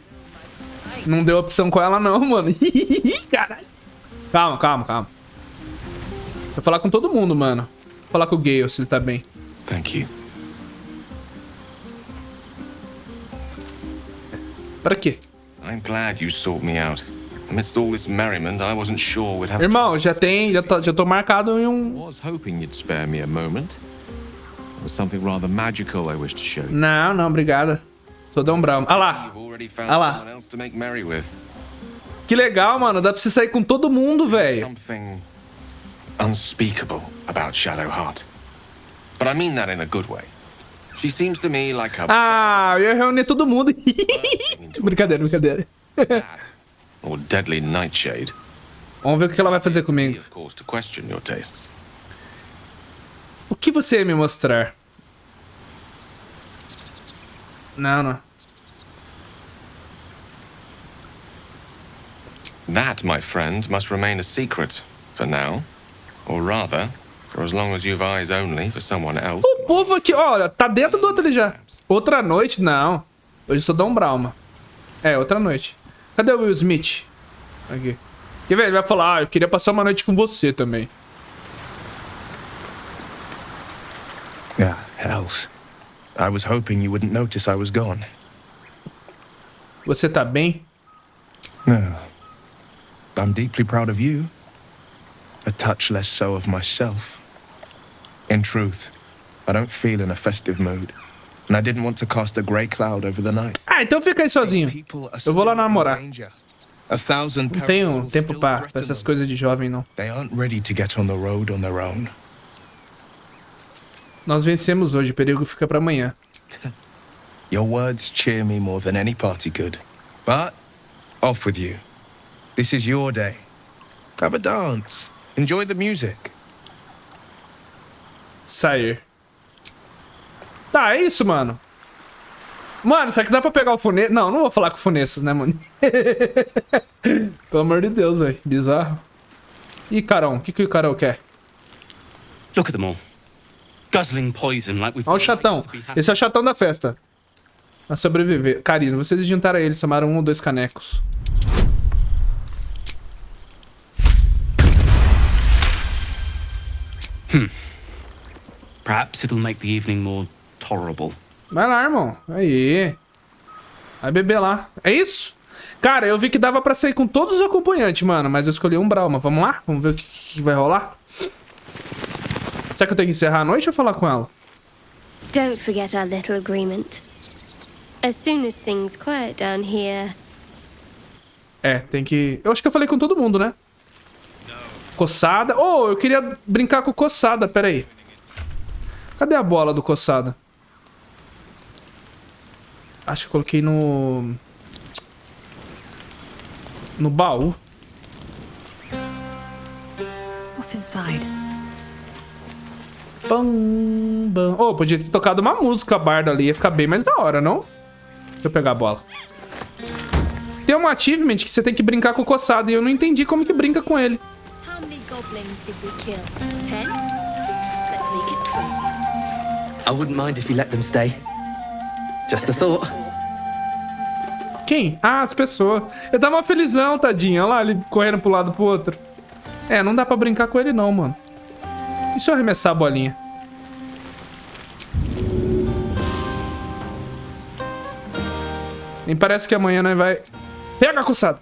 A: Não deu opção com ela, não, mano. Caralho. Calma. Vou falar com todo mundo, mano. Vou falar com o Gale, se ele tá bem.
F: Thank you.
A: Pra quê?
F: I'm glad you sought me out. Amidst all this merriment, I wasn't sure we'd have.
A: Irmão, já tô marcado em um...
F: I was hoping you'd spare me a moment. There was something rather magical I wish to show you.
A: Não, obrigada. Sou Dom Brown. Ah lá. Ah lá. Que legal, mano. Dá pra você sair com todo mundo, velho.
F: Something unspeakable about Shadowheart. But I mean that in a good way. She seems to me like a...
A: Ah, eu ia reunir todo mundo. Brincadeira.
F: Or deadly nightshade.
A: Vamos ver o que ela vai fazer comigo.
F: Of course, to question your tastes.
A: O que você ia me mostrar? Não.
O: That, my friend, must remain a secret for now. Or rather, for as long as you've eyes only for someone else.
A: O povo aqui, olha, tá dentro do outro ali já. Outra noite? Não. Hoje só dá um Brauma. É, outra noite. Cadê o Will Smith? Aqui. Quer ver? Ele vai falar, eu queria passar uma noite com você também.
F: Ah, hells. I was hoping you wouldn't notice I was gone.
A: Você tá bem?
F: No. I'm deeply proud of you. A touch less so of myself. In truth, I don't feel in a festive mood. And I didn't want to cast a grey cloud over the night.
A: Ah, então fica aí sozinho. Eu vou lá namorar.
F: Não
A: tenho tempo pra essas coisas de jovem, não.
F: They aren't ready to get on the road on their own.
A: Nós vencemos hoje, o perigo fica pra amanhã.
F: Your words cheer me more than any party could. But, off with you. This is your day. Have a dance. Enjoy the music.
A: Sair. Tá, é isso, mano. Mano, será que dá pra pegar o Funesas? Não, não vou falar com o Funesas, né, mano? Pelo amor de Deus, velho. Bizarro. Ih, Carão. O que o Carão quer?
P: Look at them all. Guzzling poison like we've...
A: Olha o chatão. Esse é o chatão da festa. A sobreviver. Carisma. Vocês juntaram a eles, tomaram 1 ou 2 canecos.
P: Perhaps it'll make the evening more tolerable.
A: Vai lá, irmão. Aí. Vai beber lá. É isso? Cara, eu vi que dava pra sair com todos os acompanhantes, mano. Mas eu escolhi um Brauma. Vamos lá? Vamos ver o que vai rolar? Será que eu tenho que encerrar a noite ou falar com ela?
E: Don't forget our little agreement. As soon as things quiet down here...
A: É, tem que... Eu acho que eu falei com todo mundo, né? Coçada. Oh, eu queria brincar com coçada. Pera aí. Cadê a bola do coçada? Acho que eu coloquei no baú.
D: What's inside?
A: Bam, bam. Oh, podia ter tocado uma música barda ali. Ia ficar bem mais da hora, não? Deixa eu pegar a bola. Tem um achievement que você tem que brincar com o coçado. E eu não entendi como que brinca com ele.
N: How many goblins did we kill? 10? Let's make it 20.
K: I wouldn't mind if you let them stay. Just a thought.
A: Quem? Ah, as pessoas. Eu tava felizão, tadinho. Olha lá, ele correndo pro lado pro outro. É, não dá pra brincar com ele não, mano. E se eu arremessar a bolinha? Nem parece que amanhã nós vai... Pega a coçada!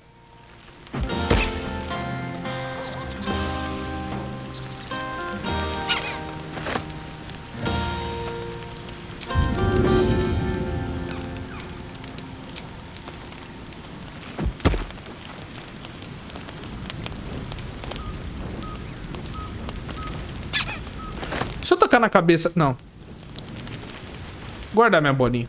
A: Se eu tocar na cabeça... Não. Guardar minha bolinha.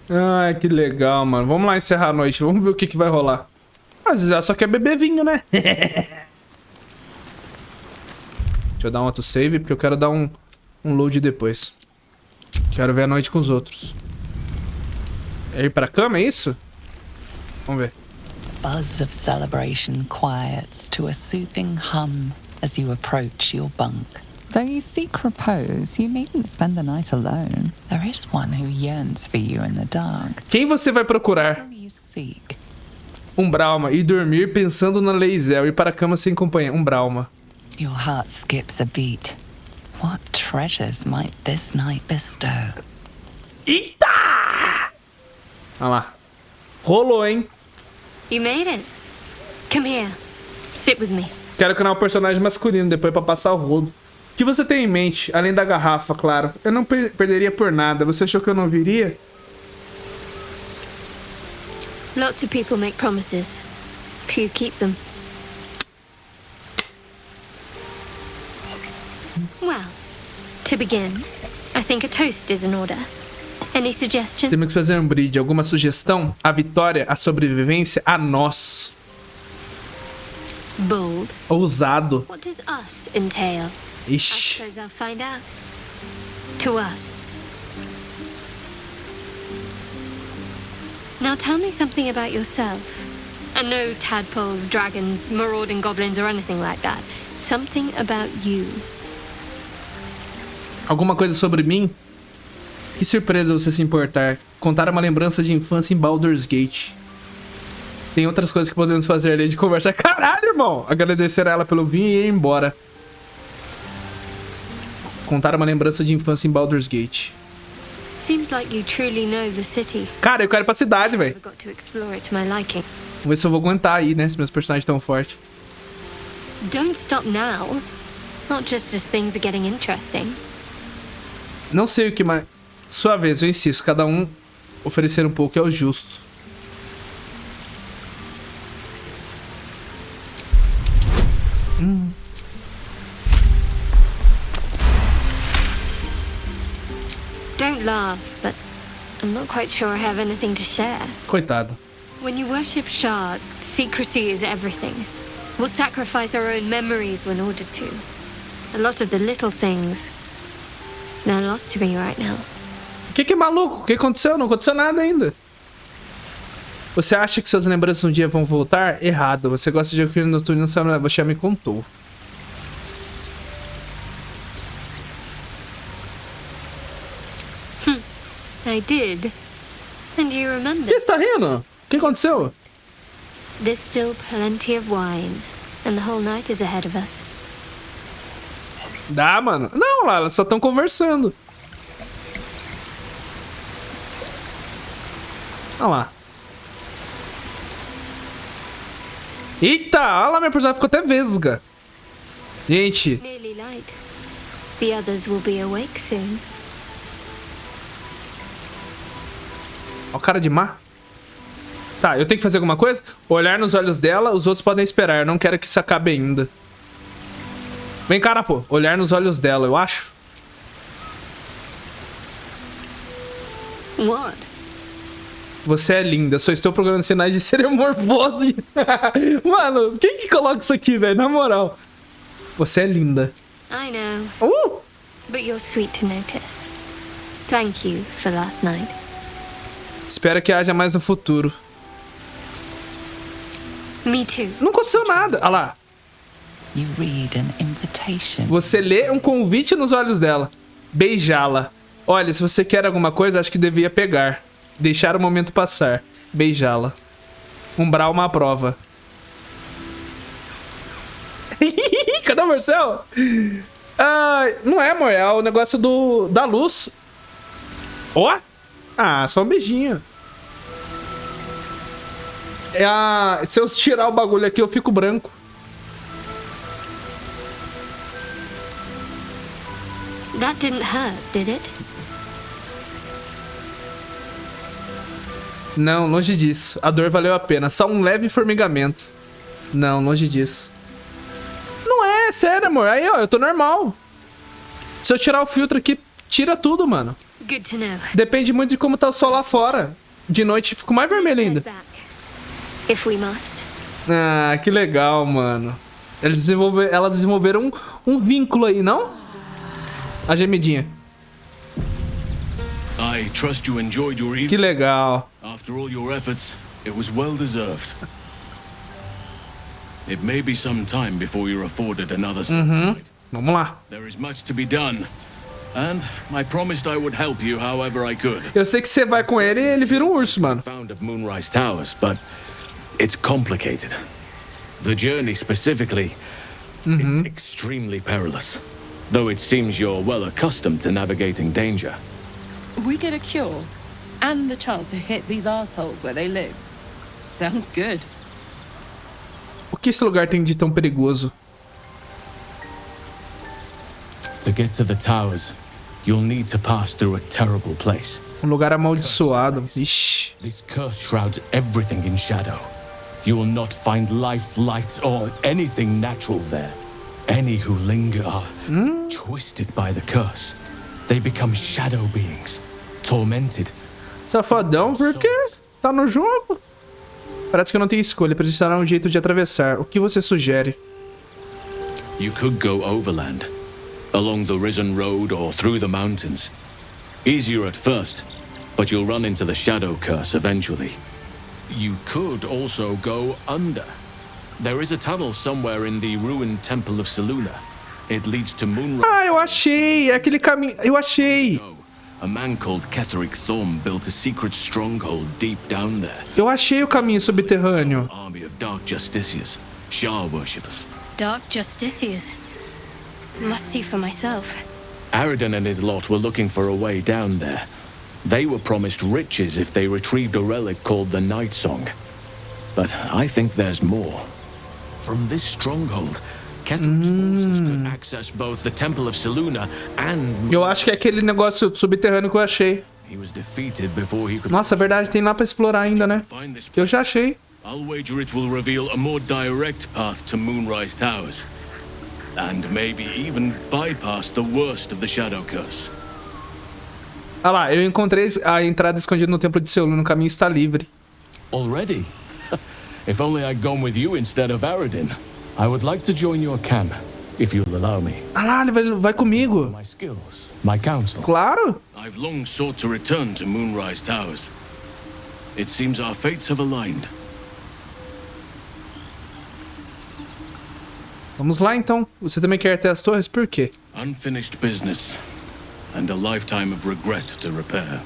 A: Ai, que legal, mano. Vamos lá encerrar a noite. Vamos ver o que vai rolar. Às vezes ela só quer beber vinho, né? Deixa eu dar um autosave, porque eu quero dar um load depois. Quero ver a noite com os outros. É ir pra cama, é isso? Vamos ver.
G: Buzz of celebration quiets to a soothing hum as you approach your bunk. Though you seek repose, you needn't spend the night alone. There is one who yearns for you in the dark.
A: Quem você vai procurar? Um Brauma. E dormir pensando na Leisel. Ir para a cama sem companhia. Um Brauma.
G: Your heart skips a beat. What treasures might this night bestow?
A: Eita! Olha lá. Rolou, hein?
E: You made it. Come here. Sit with me.
A: Quero criar um personagem masculino depois pra passar o rodo. O que você tem em mente? Além da garrafa, claro. Eu não perderia por nada. Você achou que eu não viria?
E: Lots of people make promises. Few keep them. Well, to begin, I think a toast is in order. Any suggestions?
A: Temos que fazer um brinde. Alguma sugestão? A vitória, a sobrevivência, a nós.
E: Bold.
A: Ousado.
E: What does us entail?
A: Ixi.
E: I suppose I'll find out. To us, Now tell me something about yourself. And no tadpoles, dragons, marauding goblins or anything like that. Something about you.
A: Alguma coisa sobre mim? Que surpresa você se importar. Contar uma lembrança de infância em Baldur's Gate. Tem outras coisas que podemos fazer além de conversar. Caralho, irmão! Agradecer a ela pelo vinho e ir embora. Contar uma lembrança de infância em Baldur's Gate.
E: Seems like you truly know the city.
A: Cara, eu quero ir pra cidade, velho.
E: Got to explore it to my liking.
A: Vamos ver se eu vou aguentar aí, né? Se meus personagens estão fortes.
E: Don't stop now. Not just as things are getting interesting.
A: Não sei o que mais... Sua vez, eu insisto. Cada um oferecer um pouco é o justo.
E: Don't laugh, but I'm not quite sure I have anything to share.
A: Coitado.
E: When you worship Shard, secrecy is everything. We'll sacrifice our own memories when ordered to. A lot of the little things, they're lost to me right now.
A: Que é maluco? O que aconteceu? Não aconteceu nada ainda. Você acha que suas lembranças um dia vão voltar? Errado. Você gosta de aquilo noturno e não sabe nada. Você já me contou.
E: I did. And you remember?
A: O que você tá rindo? O que aconteceu?
E: There's still plenty of wine, and the whole night is ahead of us.
A: Dá, mano. Não, lá, elas só estão conversando. Olha lá. Eita, olha lá, minha personagem ficou até vesga. Gente.
E: Nearly light. The others will be awake soon.
A: Olha o cara de má. Tá, eu tenho que fazer alguma coisa? Olhar nos olhos dela, os outros podem esperar. Eu não quero que isso acabe ainda. Vem cá, pô. Olhar nos olhos dela, eu acho.
E: What?
A: Você é linda. Só estou procurando sinais de seremorfose. Mano, quem que coloca isso aqui, velho? Na moral. Você é linda.
E: I know. But you're sweet to notice. Thank you for last night.
A: Espero que haja mais no futuro.
E: Me too.
A: Não aconteceu nada. Olha lá.
G: You read an invitation.
A: Você lê um convite nos olhos dela. Beijá-la. Olha, se você quer alguma coisa, acho que devia pegar. Deixar o momento passar. Beijá-la. Umbral uma prova. Cadê o Marcel? Não é, amor. É o negócio da luz. Ó. Ah, só um beijinho. Se eu tirar o bagulho aqui, eu fico branco.
E: That didn't hurt, did it?
A: Não, longe disso. A dor valeu a pena. Só um leve formigamento. Não, longe disso. Não é, sério, amor. Aí, ó, eu tô normal. Se eu tirar o filtro aqui, tira tudo, mano.
E: Good to know.
A: Depende muito de como tá o sol lá fora. De noite fico mais vermelho ainda.
E: If we must.
A: Ah, que legal, mano. Elas desenvolveram um vínculo aí, não? A gemidinha.
L: I trust you enjoyed your evening.
A: Que legal.
L: After all your efforts, it was well deserved. It may be some time before you're afforded another night.
A: Vamos lá.
L: There is much to be done. And I promised I would help you however I could.
A: Eu sei que você vai com ele e ele vira um urso, mano.
L: Found at Moonrise Towers, but it's complicated. The journey specifically is extremely perilous. Though it seems you're well accustomed to navigating danger.
B: We get a cure and the chance to hit these assholes where they live. Sounds good.
A: O que esse lugar tem de tão perigoso?
L: To get to the towers, you'll need to pass through a terrible place.
A: Lugar amaldiçoado. Ixi.
L: This curse shrouds everything in shadow. You will not find life, light, or anything natural there. Any who linger are twisted by the curse. They become shadow beings, tormented.
A: Safadão, por quê? Tá no jogo? Parece que eu não tenho escolha. Precisará um jeito de atravessar. O que você sugere?
L: You could go overland, along the risen road or through the mountains. Easier at first, but you'll run into the shadow curse eventually. You could also go under. There is a tunnel somewhere in the ruined temple of Seluna. It leads to Moonrise.
A: Ah, eu achei! É aquele caminho. Eu achei!
L: A man called Ketheric Thorm built a secret stronghold deep down there.
A: Eu achei o caminho subterrâneo.
L: Army of Dark Justiciars, Shah worshippers.
N: Dark Justiciars. Must see for myself.
L: Aridin and his lot were looking for a way down there. They were promised riches if they retrieved a relic called the Night Song. But I think there's more. From this stronghold, Ketheric's forces could access both the Temple of Seluna and...
A: Eu acho que é aquele negócio subterrâneo que eu achei.
L: He was defeated before he could...
A: Nossa, é verdade, tem lá pra explorar ainda, né? Eu já achei.
L: I'll wager it will reveal a more direct path to Moonrise Towers. And maybe even bypass the worst of the Shadow Curse.
A: Ah lá, eu encontrei a entrada escondida no Templo de Seluna. No caminho está livre.
L: Already? If only I'd gone with you instead of Aridin. I would like to join your camp, if you'll allow me.
A: Ah lá, ele vai comigo.
L: My skills, my counsel.
A: Claro.
L: I've long sought to return to Moonrise Towers. It seems our fates have aligned.
A: Vamos lá então. Você também quer ter as torres? Por quê?
L: Unfinished business, and a lifetime of regret to repair.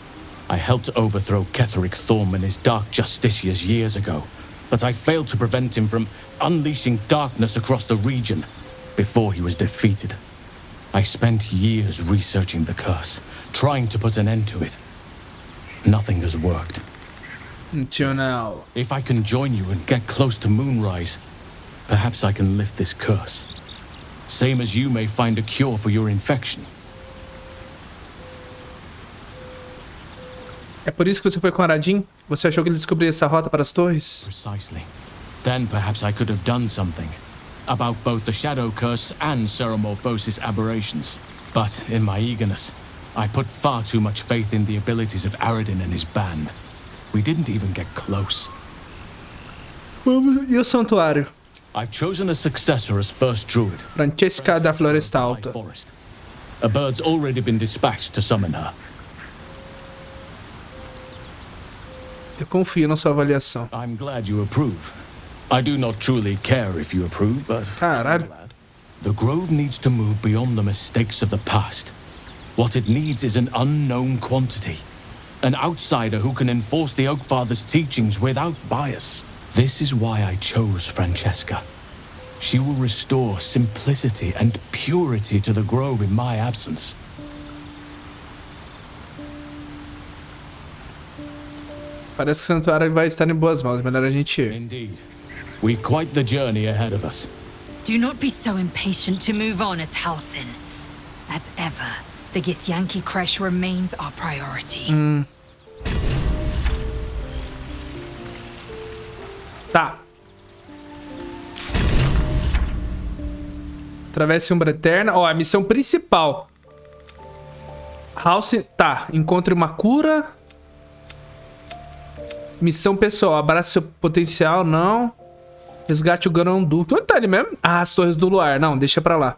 L: I helped overthrow Ketheric Thorm and his Dark Justiciars years ago, but I failed to prevent him from unleashing darkness across the region before he was defeated. I spent years researching the curse, trying to put an end to it. Nothing has worked.
A: Until now.
L: If I can join you and get close to Moonrise, perhaps I can lift this curse. Same as you may find a cure for your infection.
A: É por isso que você foi com Aradin? Você achou que ele descobriria essa rota para as torres?
L: Precisely. Then perhaps I could have done something about both the Shadow Curse and Ceramorphosis aberrations. But in my eagerness, I put far too much faith in the abilities of Aridin and his band. We didn't even get close.
A: E o santuário?
L: I've chosen a successor as first druid.
A: Francesca da Floresta Alta.
L: A bird's already been dispatched to summon her.
A: Eu confio na sua avaliação.
L: I'm glad you approve. I do not truly care if you approve, but
A: caralho.
L: The Grove needs to move beyond the mistakes of the past. What it needs is an unknown quantity. An outsider who can enforce the Oakfather's teachings without bias. This is why I chose Francesca. She will restore simplicity and purity to the Grove in my absence.
A: Parece que o santuário vai estar em boas mãos. Melhor a gente ir.
L: Indeed. We've quite the journey ahead of us.
D: Do not be so impatient to move on as Halsin. As ever, the Githyanki Kresh remains our priority.
A: Tá. Atravesse Umbra Eterna. Ó, a missão principal. Halsin. Tá. Encontre uma cura. Missão pessoal. Abrace seu potencial. Não. Resgate o Grão Duque. Onde tá ele mesmo? Ah, as Torres do Luar. Não, deixa pra lá.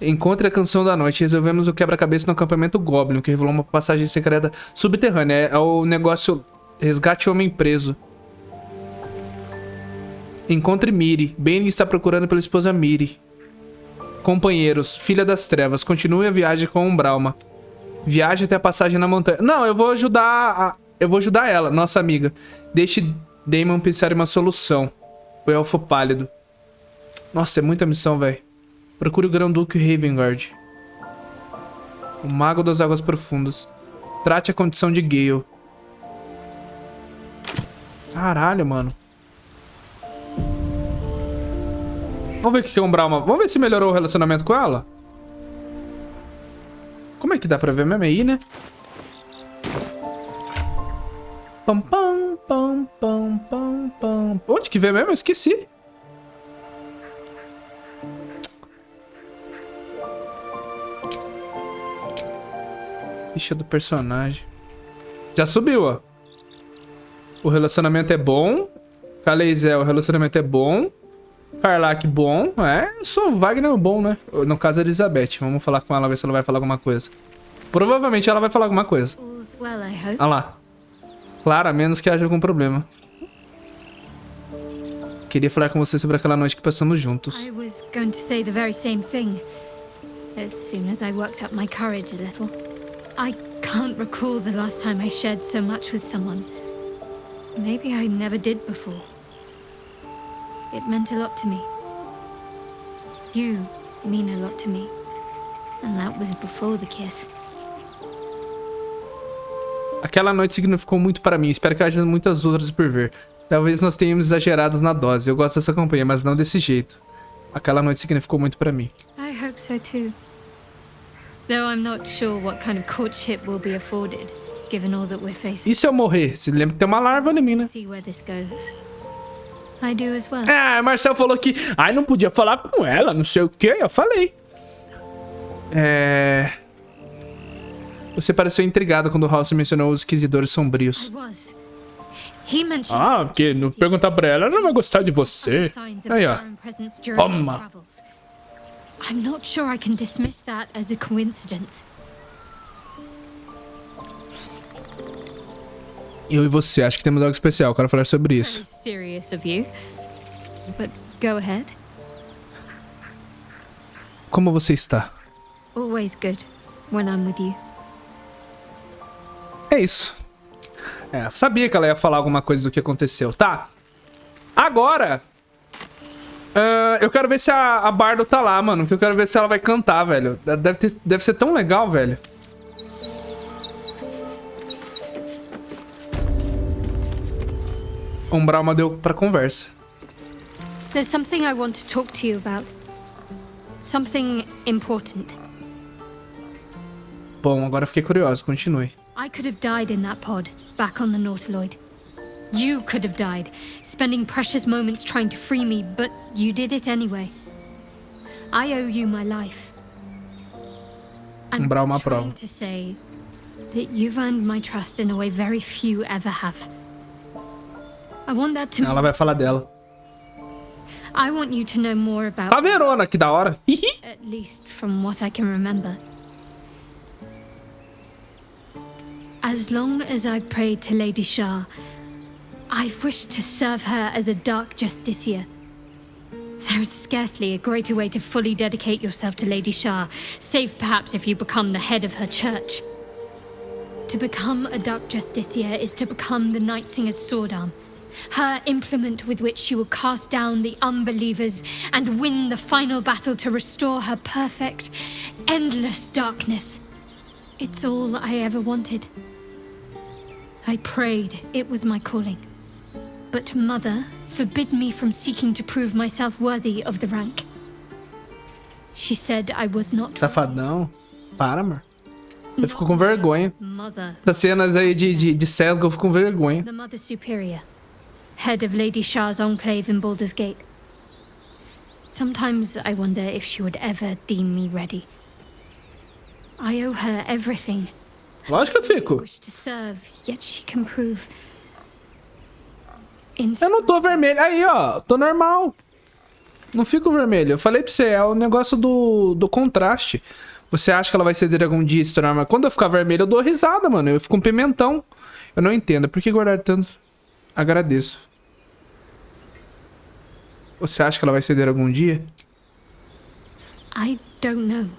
A: Encontre a Canção da Noite. Resolvemos o quebra-cabeça no acampamento Goblin, que revelou uma passagem secreta subterrânea. É o negócio... Resgate o Homem Preso. Encontre Miri. Bane está procurando pela esposa Miri. Companheiros. Filha das Trevas. Continue a viagem com Umbralma. Viaje até a passagem na montanha. Não, eu vou ajudar Eu vou ajudar ela, nossa amiga. Deixe Damon pensar em uma solução. O Elfo Pálido. Nossa, é muita missão, velho. Procure o Grão-Duque Ravengard. O Mago das Águas Profundas. Trate a condição de Gale. Caralho, mano. Vamos ver o que é Umbralma. Vamos ver se melhorou o relacionamento com ela. Como é que dá pra ver mesmo aí, né? Pam, pam, pam, pam, pam, pam. Onde que vê mesmo? Eu esqueci. Ficha do personagem. Já subiu, ó. O relacionamento é bom. Kaleisel, o relacionamento é bom. Karlak, bom. É, eu sou Wagner bom, né? No caso, a Elizabeth. Vamos falar com ela, ver se ela vai falar alguma coisa. Provavelmente ela vai falar alguma coisa. Olha lá. Claro, a menos que haja algum problema. Queria falar com você sobre aquela noite que passamos juntos.
E: I was going to say the very same thing. As soon as I worked up my courage a little. I can't recall the last time I shared so much with someone. Maybe I never did before. It meant a lot to me. You mean a lot to me. And that was before the kiss.
A: Aquela noite significou muito para mim. Espero que haja muitas outras por vir. Talvez nós tenhamos exagerados na dose. Eu gosto dessa campanha, mas não desse jeito. Aquela noite significou muito para mim.
E: I hope so too. Though I'm not sure what kind of courtship will be afforded, given all that we're facing.
A: E se eu morrer? Você lembra que tem uma larva ali, né?
E: See where this goes. I do as well.
A: Ah, Marcel falou que... Ai, não podia falar com ela, não sei o que. Eu falei. Você pareceu intrigada quando o House mencionou os inquisidores sombrios. Ah, porque não perguntar pra ela, ela não vai gostar de você. Aí, ó. Toma.
E: I'm not sure I can dismiss that as a coincidence.
A: Eu e você, acho que temos algo especial. Quero falar sobre isso.
E: Serious of you. But go ahead.
A: Como você está?
E: Always good when I'm with you.
A: É isso. Sabia que ela ia falar alguma coisa do que aconteceu. Tá. Agora... eu quero ver se a Bardo tá lá, mano. Que eu quero ver se ela vai cantar, velho. Deve ser tão legal, velho. Umbralma deu pra conversa.
E: There's something I want to talk to you about. Something important.
A: Bom, agora fiquei curioso. Continue.
E: I could have died in that pod, back on the Nautiloid. You could have died, spending precious moments trying to free me, but you did it anyway. I owe you my life. I'm trying to say that you've earned my trust in a way very few ever have. I want that to...
A: Ela vai falar dela.
E: I want you to know more about...
A: Tá Verona, que da hora.
E: At least from what I can remember. As long as I've prayed to Lady Shah, I've wished to serve her as a dark justiciar. There is scarcely a greater way to fully dedicate yourself to Lady Shah, save perhaps if you become the head of her church. To become a dark justiciar is to become the Night Singer's sword arm, her implement with which she will cast down the unbelievers and win the final battle to restore her perfect, endless darkness. It's all I ever wanted. I prayed it was my calling. But Mother forbid me from seeking to prove myself worthy of the rank. She said I was not...
A: Safadão. Para, amor. Eu fico com vergonha. Essas cenas aí de Sesgo, eu fico com vergonha.
E: The Mother Superior, head of Lady Shah's enclave in Baldur's Gate. Sometimes I wonder if she would ever deem me ready. I owe her everything.
A: Lógico que eu fico.
E: To serve, yet she can prove.
A: Eu não tô vermelho. Aí, ó. Tô normal. Não fico vermelho. Eu falei pra você, é o negócio do contraste. Você acha que ela vai ceder algum dia se tornar... Mas quando eu ficar vermelho, eu dou risada, mano. Eu fico um pimentão. Eu não entendo. Por que guardar tanto? Agradeço. Você acha que ela vai ceder algum dia?
E: I don't know.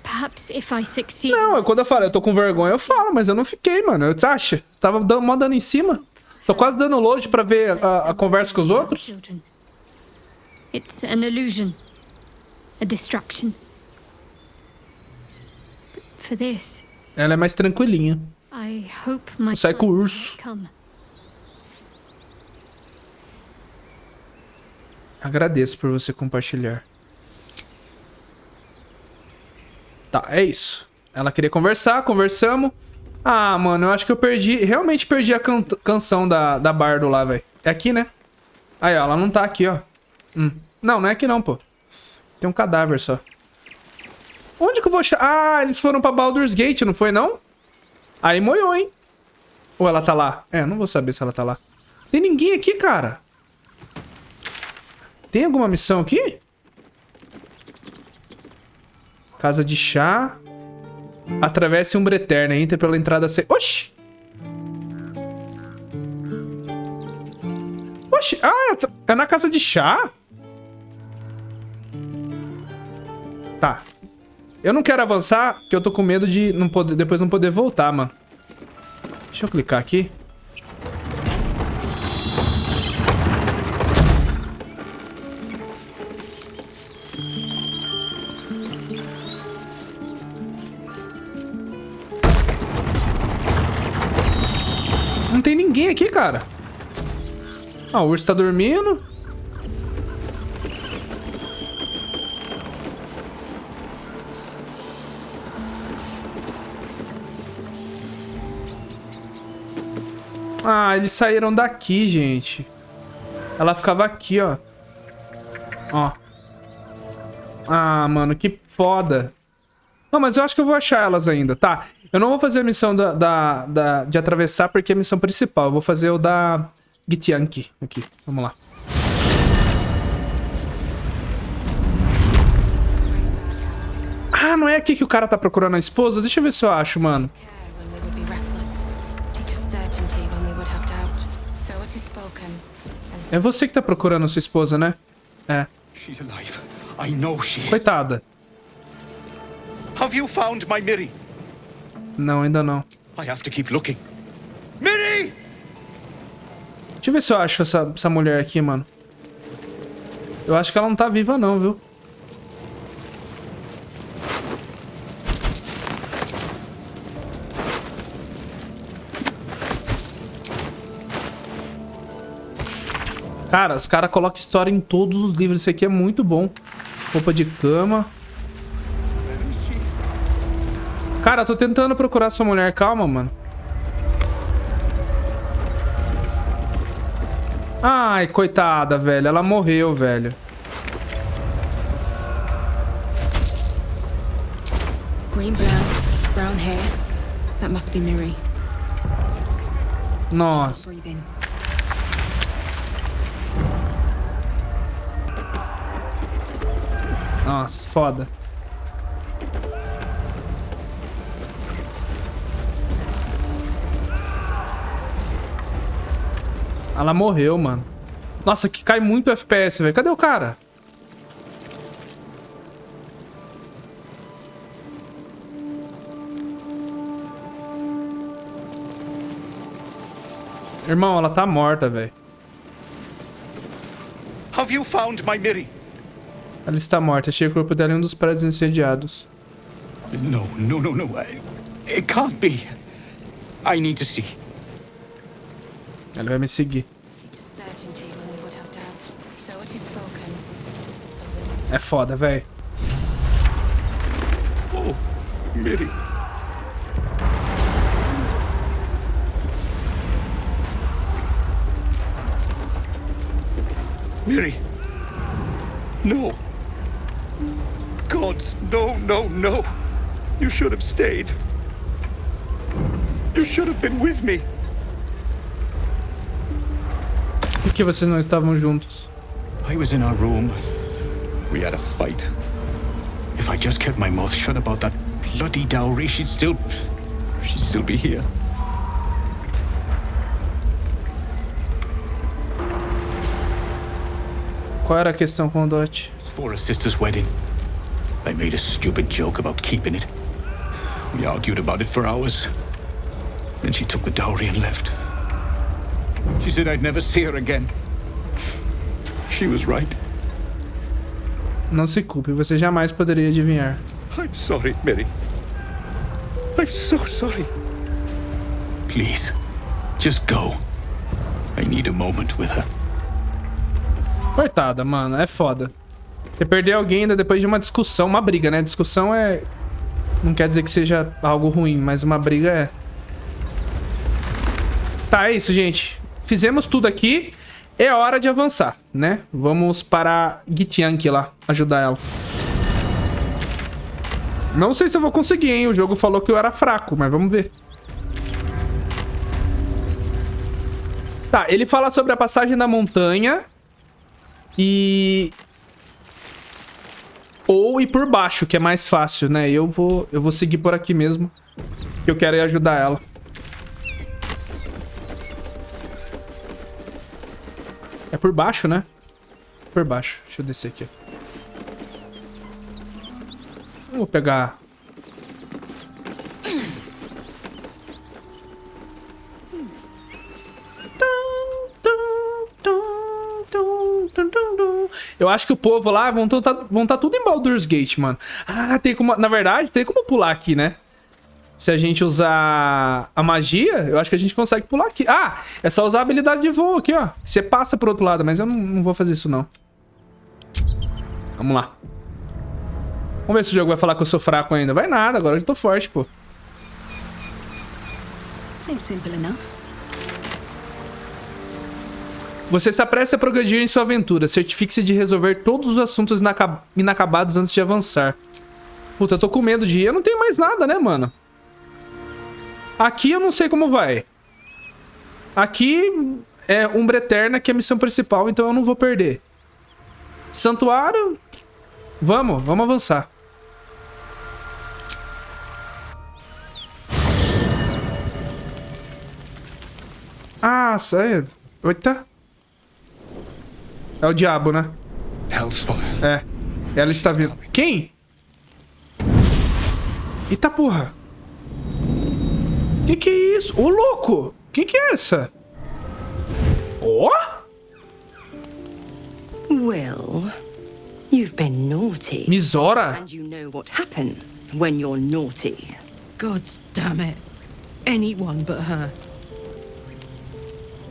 E: Perhaps if I succeed...
A: Não, quando eu falo, eu tô com vergonha, eu falo, mas eu não fiquei, mano. Você acha? Tava mó dando em cima. Tô quase dando load pra ver a conversa com os outros.
E: It's an illusion. A distraction. But for this...
A: Ela é mais tranquilinha.
E: I hope my...
A: Sai com o urso. Agradeço por você compartilhar. Tá, é isso. Ela queria conversar, conversamos. Ah, mano, eu acho que eu perdi... Realmente perdi a canção da Bardo lá, velho. É aqui, né? Aí, ó, ela não tá aqui, ó. Não, não é aqui não, pô. Tem um cadáver só. Onde que eu vou achar? Ah, eles foram pra Baldur's Gate, não foi, não? Aí moiou, hein? Ou ela tá lá? É, eu não vou saber se ela tá lá. Tem ninguém aqui, cara. Tem alguma missão aqui? Casa de chá. Atravesse Umbra Eterna. Entre pela entrada C. Oxi! Oxi! Ah, outra... É na casa de chá? Tá. Eu não quero avançar, porque eu tô com medo de não poder, depois não poder voltar, mano. Deixa eu clicar aqui. Não tem ninguém aqui, cara. Ah, o urso tá dormindo. Ah, eles saíram daqui, gente. Ela ficava aqui, ó. Ó. Ah, mano, que foda. Não, mas eu acho que eu vou achar elas ainda, tá? Eu não vou fazer a missão de atravessar, porque é a missão principal. Eu vou fazer o da Gitianki aqui. Vamos lá. Ah, não é aqui que o cara tá procurando a esposa? Deixa eu ver se eu acho, mano. É você que tá procurando a sua esposa, né? É. Coitada.
J: Have you found my Miri?
A: Não, ainda não.
J: I have to keep looking. Miri!
A: Deixa eu ver se eu acho essa mulher aqui, mano. Eu acho que ela não tá viva não, viu? Cara, os caras colocam história em todos os livros. Isso aqui é muito bom. Roupa de cama. Cara, eu tô tentando procurar sua mulher. Calma, mano. Ai, coitada, velho. Ela morreu, velho.
Q: Green blouse, brown hair. That must be Miri.
A: Nossa. Nossa, foda. Ela morreu, mano. Nossa, que cai muito FPS, velho. Cadê o cara? Irmão, ela tá morta, velho.
J: Have you found my Miri?
A: Ela está morta. Achei o corpo dela em um dos prédios incendiados.
J: No. It can't be. I need to see.
A: Ela vai me seguir. É foda, velho.
J: Oh, Miri. Miri. No. Gods, no. You should have stayed. You should have been with me.
A: Por que vocês não estavam juntos?
J: I was in our room. We had a fight. If I just kept my mouth shut about that bloody dowry, she'd still be here.
A: Qual era a questão com o dote?
J: For a sister's wedding. I made a stupid joke about keeping it. We argued about it for hours. Then she took the dowry and left. She said I'd never see her again. She was right.
A: Não se culpe, você jamais poderia adivinhar.
J: I'm sorry, Miri. I'm so sorry. Please, just go. I need a moment with her.
A: Coitada, mano, é foda. Você perder alguém ainda depois de uma discussão, uma briga, né? Discussão é... Não quer dizer que seja algo ruim, mas uma briga é... Tá, é isso, gente. Fizemos tudo aqui. É hora de avançar, né? Vamos para Gitianki lá, ajudar ela. Não sei se eu vou conseguir, hein? O jogo falou que eu era fraco, mas vamos ver. Tá, ele fala sobre a passagem da montanha e... Ou ir por baixo, que é mais fácil, né? Eu vou seguir por aqui mesmo, que eu quero ir ajudar ela. É por baixo, né? Por baixo. Deixa eu descer aqui. Vou pegar... Eu acho que o povo lá vão tá tudo em Baldur's Gate, mano. Ah, tem como... Na verdade, tem como pular aqui, né? Se a gente usar a magia, eu acho que a gente consegue pular aqui. Ah, é só usar a habilidade de voo aqui, ó. Você passa pro outro lado, mas eu não vou fazer isso, não. Vamos lá. Vamos ver se o jogo vai falar que eu sou fraco ainda. Vai nada, agora eu tô forte, pô.
Q: Seems simple enough.
A: Você está prestes a progredir em sua aventura. Certifique-se de resolver todos os assuntos inacabados antes de avançar. Puta, eu tô com medo de ir. Eu não tenho mais nada, né, mano? Aqui eu não sei como vai. Aqui é Umbra Eterna, que é a missão principal, então eu não vou perder. Santuário... Vamos avançar. Ah, sério? Eita. É o diabo, né? É. Ela está vindo. Quem? Eita porra. Que é isso? Ô, louco! Que é essa? Ó!
R: Well, you've been naughty.
A: Misora?
R: And you know what happens when you're naughty.
Q: God damn it. Anyone but her.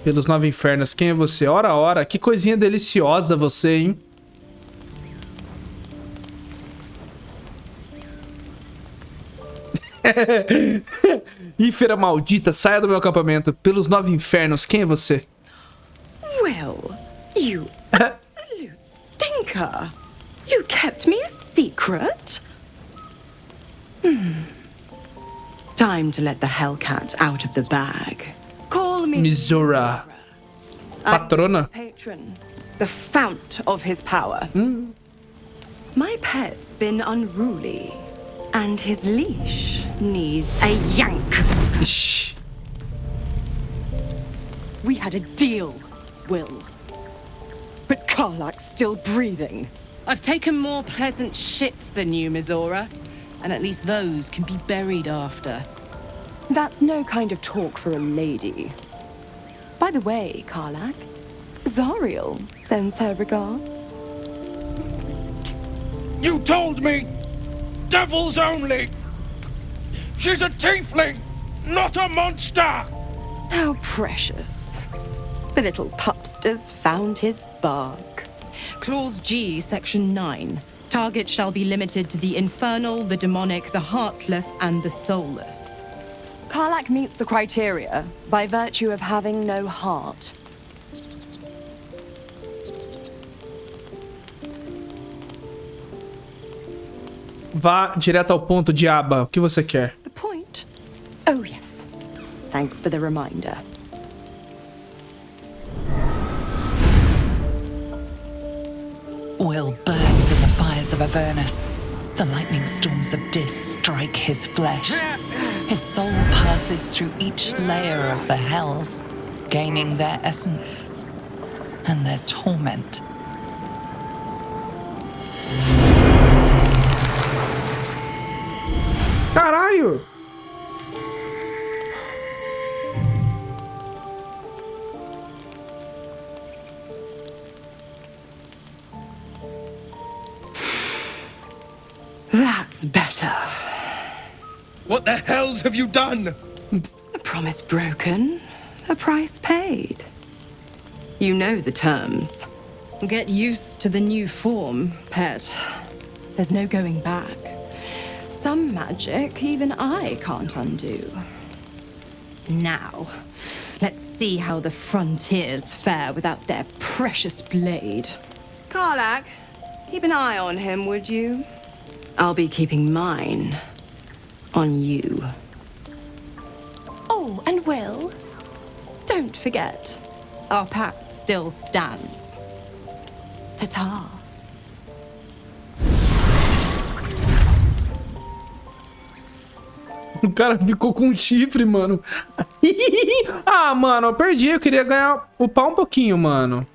A: Pelos 9 infernos, quem é você? Ora, que coisinha deliciosa você, hein? Ífera maldita, saia do meu acampamento. Pelos 9 infernos, quem é você?
R: Well, you absolute stinker. You kept me a secret? Time to let the Hellcat out of the bag. Call me
A: Misora. Patrona?
R: Patron, the fount of his power. My pet's been unruly, and his leash needs a yank.
A: Shh.
R: We had a deal, Will. But Karlak's still breathing.
B: I've taken more pleasant shits than you, Mizora. And at least those can be buried after.
R: That's no kind of talk for a lady. By the way, Karlak, Zariel sends her regards.
J: You told me! Devils only! She's a tiefling, not a monster!
R: How precious. The little pupster's found his bark.
B: Clause G, Section 9. Target shall be limited to the infernal, the demonic, the heartless, and the soulless.
R: Karlak meets the criteria by virtue of having no heart.
A: Vá direto ao ponto, diaba. O que você quer?
R: The point? Oh, yes. Thanks for the reminder.
G: Will burns in the fires of Avernus. The lightning storms of Dis strike his flesh. His soul passes through each layer of the hells, gaining their essence and their torment.
A: Caralho!
R: That's better.
J: What the hells have you done?
R: A promise broken, a price paid. You know the terms.
B: Get used to the new form, pet.
R: There's no going back. Some magic even I can't undo.
B: Now, let's see how the frontiers fare without their precious blade.
R: Karlak, keep an eye on him, would you? I'll be keeping mine on you. Oh, and Will, don't forget, our pact still stands. Ta-ta.
A: O cara ficou com um chifre, mano. Ah, mano, eu perdi. Eu queria ganhar upar um pouquinho, mano.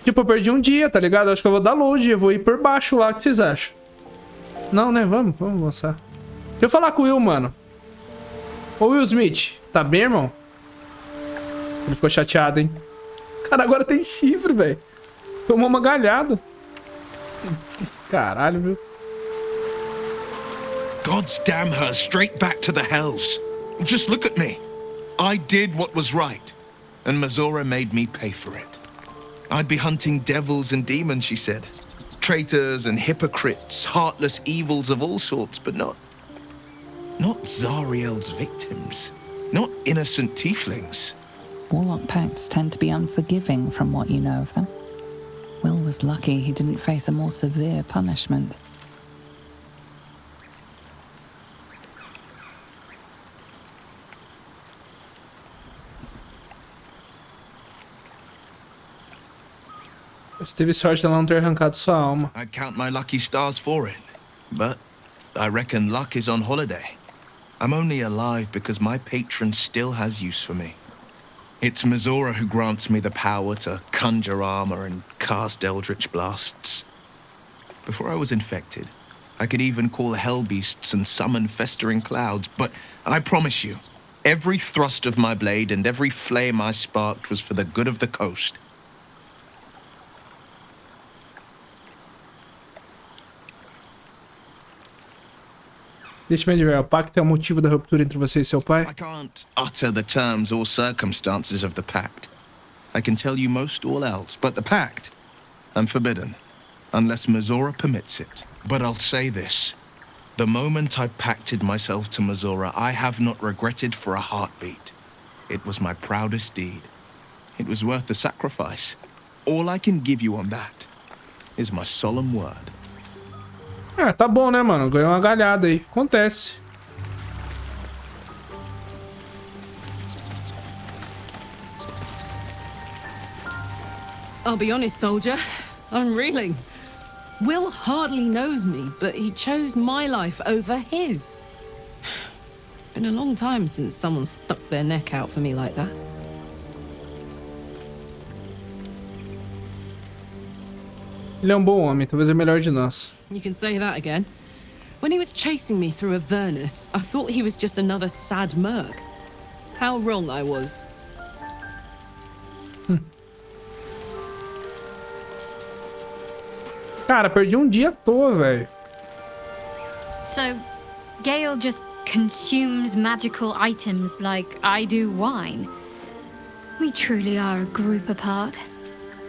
A: Tipo, eu perdi um dia, tá ligado? Acho que eu vou dar load, eu vou ir por baixo lá, o que vocês acham? Não, né? Vamos avançar. Deixa eu falar com o Will, mano. Ô, Will Smith, tá bem, irmão? Ele ficou chateado, hein? Cara, agora tem chifre, velho. Tomou uma galhada. Caralho, viu?
F: God's damn her straight back to the hells. Just look at me. I did what was right, and Mazora made me pay for it. I'd be hunting devils and demons, she said. Traitors and hypocrites, heartless evils of all sorts, but not Zariel's victims. Not innocent tieflings.
G: Warlock pacts tend to be unforgiving from what you know of them. Will was lucky he didn't face a more severe punishment.
A: Você teve sorte de ela não ter arrancado sua alma.
F: I'd count my lucky stars for it, but I reckon luck is on holiday. I'm only alive because my patron still has use for me. It's Mazora who grants me the power to conjure armor and cast eldritch blasts. Before I was infected, I could even call hell beasts and summon festering clouds, but I promise you, every thrust of my blade and every flame I sparked was for the good of the coast.
A: Deixa-me adivinhar, o pacto é o motivo da ruptura entre você e seu pai?
F: I can't utter the terms or circumstances of the pact. I can tell you most all else, but the pact, I'm forbidden, unless Mazora permits it. But I'll say this. The moment I pacted myself to Mazora, I have not regretted for a heartbeat. It was my proudest deed. It was worth the sacrifice. All I can give you on that is my solemn word.
A: Ah, tá bom, né, mano? Ganhou uma galhada aí. Acontece.
B: I'll be honest, soldier. I'm reeling. Will hardly knows me, but he chose my life over his. Been a long time since someone stuck their neck out for me like that.
A: Ele é um bom homem, talvez é o melhor de nós.
B: You can say that again. When he was chasing me through Avernus, I thought he was just another sad merc. How wrong I was.
A: Cara, perdi um dia à toa, velho.
E: So, Gale just consumes magical items like I do wine. We truly are a group apart.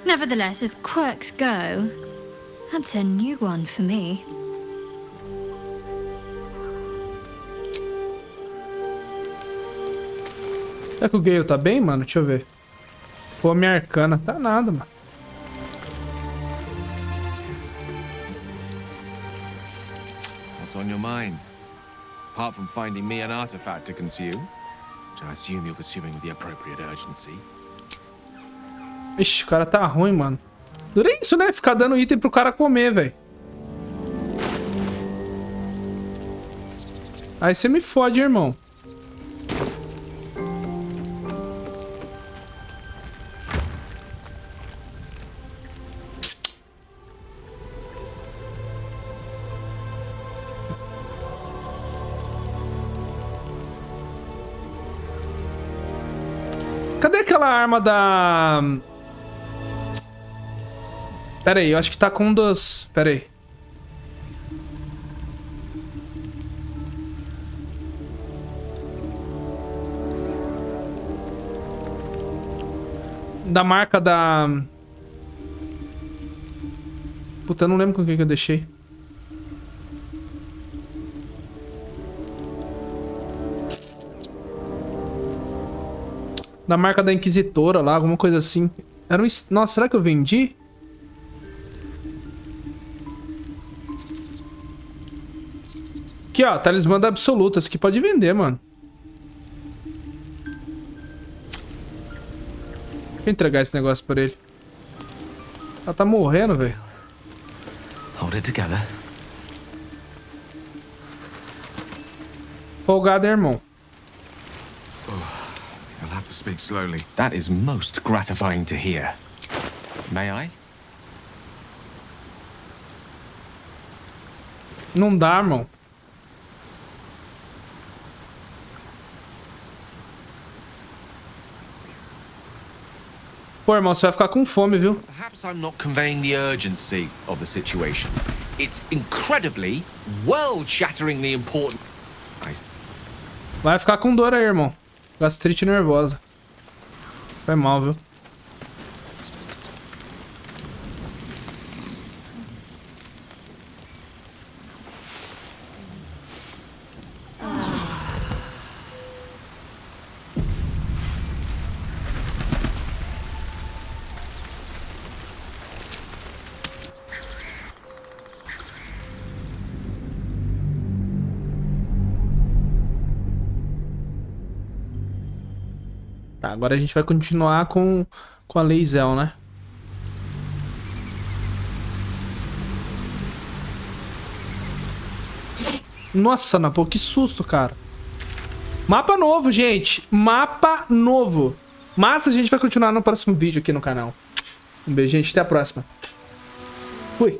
E: Nevertheless, as quirks go, that's a new one for me.
A: Será que o Gale tá bem, mano? Deixa eu ver. Pô, minha arcana. Tá nada, mano.
O: What's on your mind? Apart from finding me an artifact to consume, which I assume you're consuming with the appropriate urgency.
A: Ixi, o cara tá ruim, mano. Dura isso, né? Ficar dando item pro cara comer, velho. Aí você me fode, irmão. Cadê aquela arma da... Pera aí, eu acho que tá com um dos... Pera aí. Da marca da... Puta, eu não lembro com quem que eu deixei. Da marca da Inquisitora lá, alguma coisa assim. Era um... Nossa, será que eu vendi? Aqui, ó, talismã da absoluta. Isso aqui pode vender, mano. Deixa eu entregar esse negócio pra ele. Ela tá morrendo, velho.
J: Hold it together.
A: Folgado, hein, irmão?
O: You'll have to speak slowly. That is most gratifying to hear. May I?
A: Não dá, irmão. Pô, irmão, você vai ficar com fome, viu?
O: Perhaps I'm not conveying the urgency of the situation. It's incredibly, world-shatteringly important.
A: Vai ficar com dor aí, irmão. Gastrite nervosa. Foi mal, viu? Tá, agora a gente vai continuar com a Lei Zel, né? Nossa, Napo, que susto, cara. Mapa novo, gente. Mapa novo. Mas a gente vai continuar no próximo vídeo aqui no canal. Um beijo, gente. Até a próxima. Fui.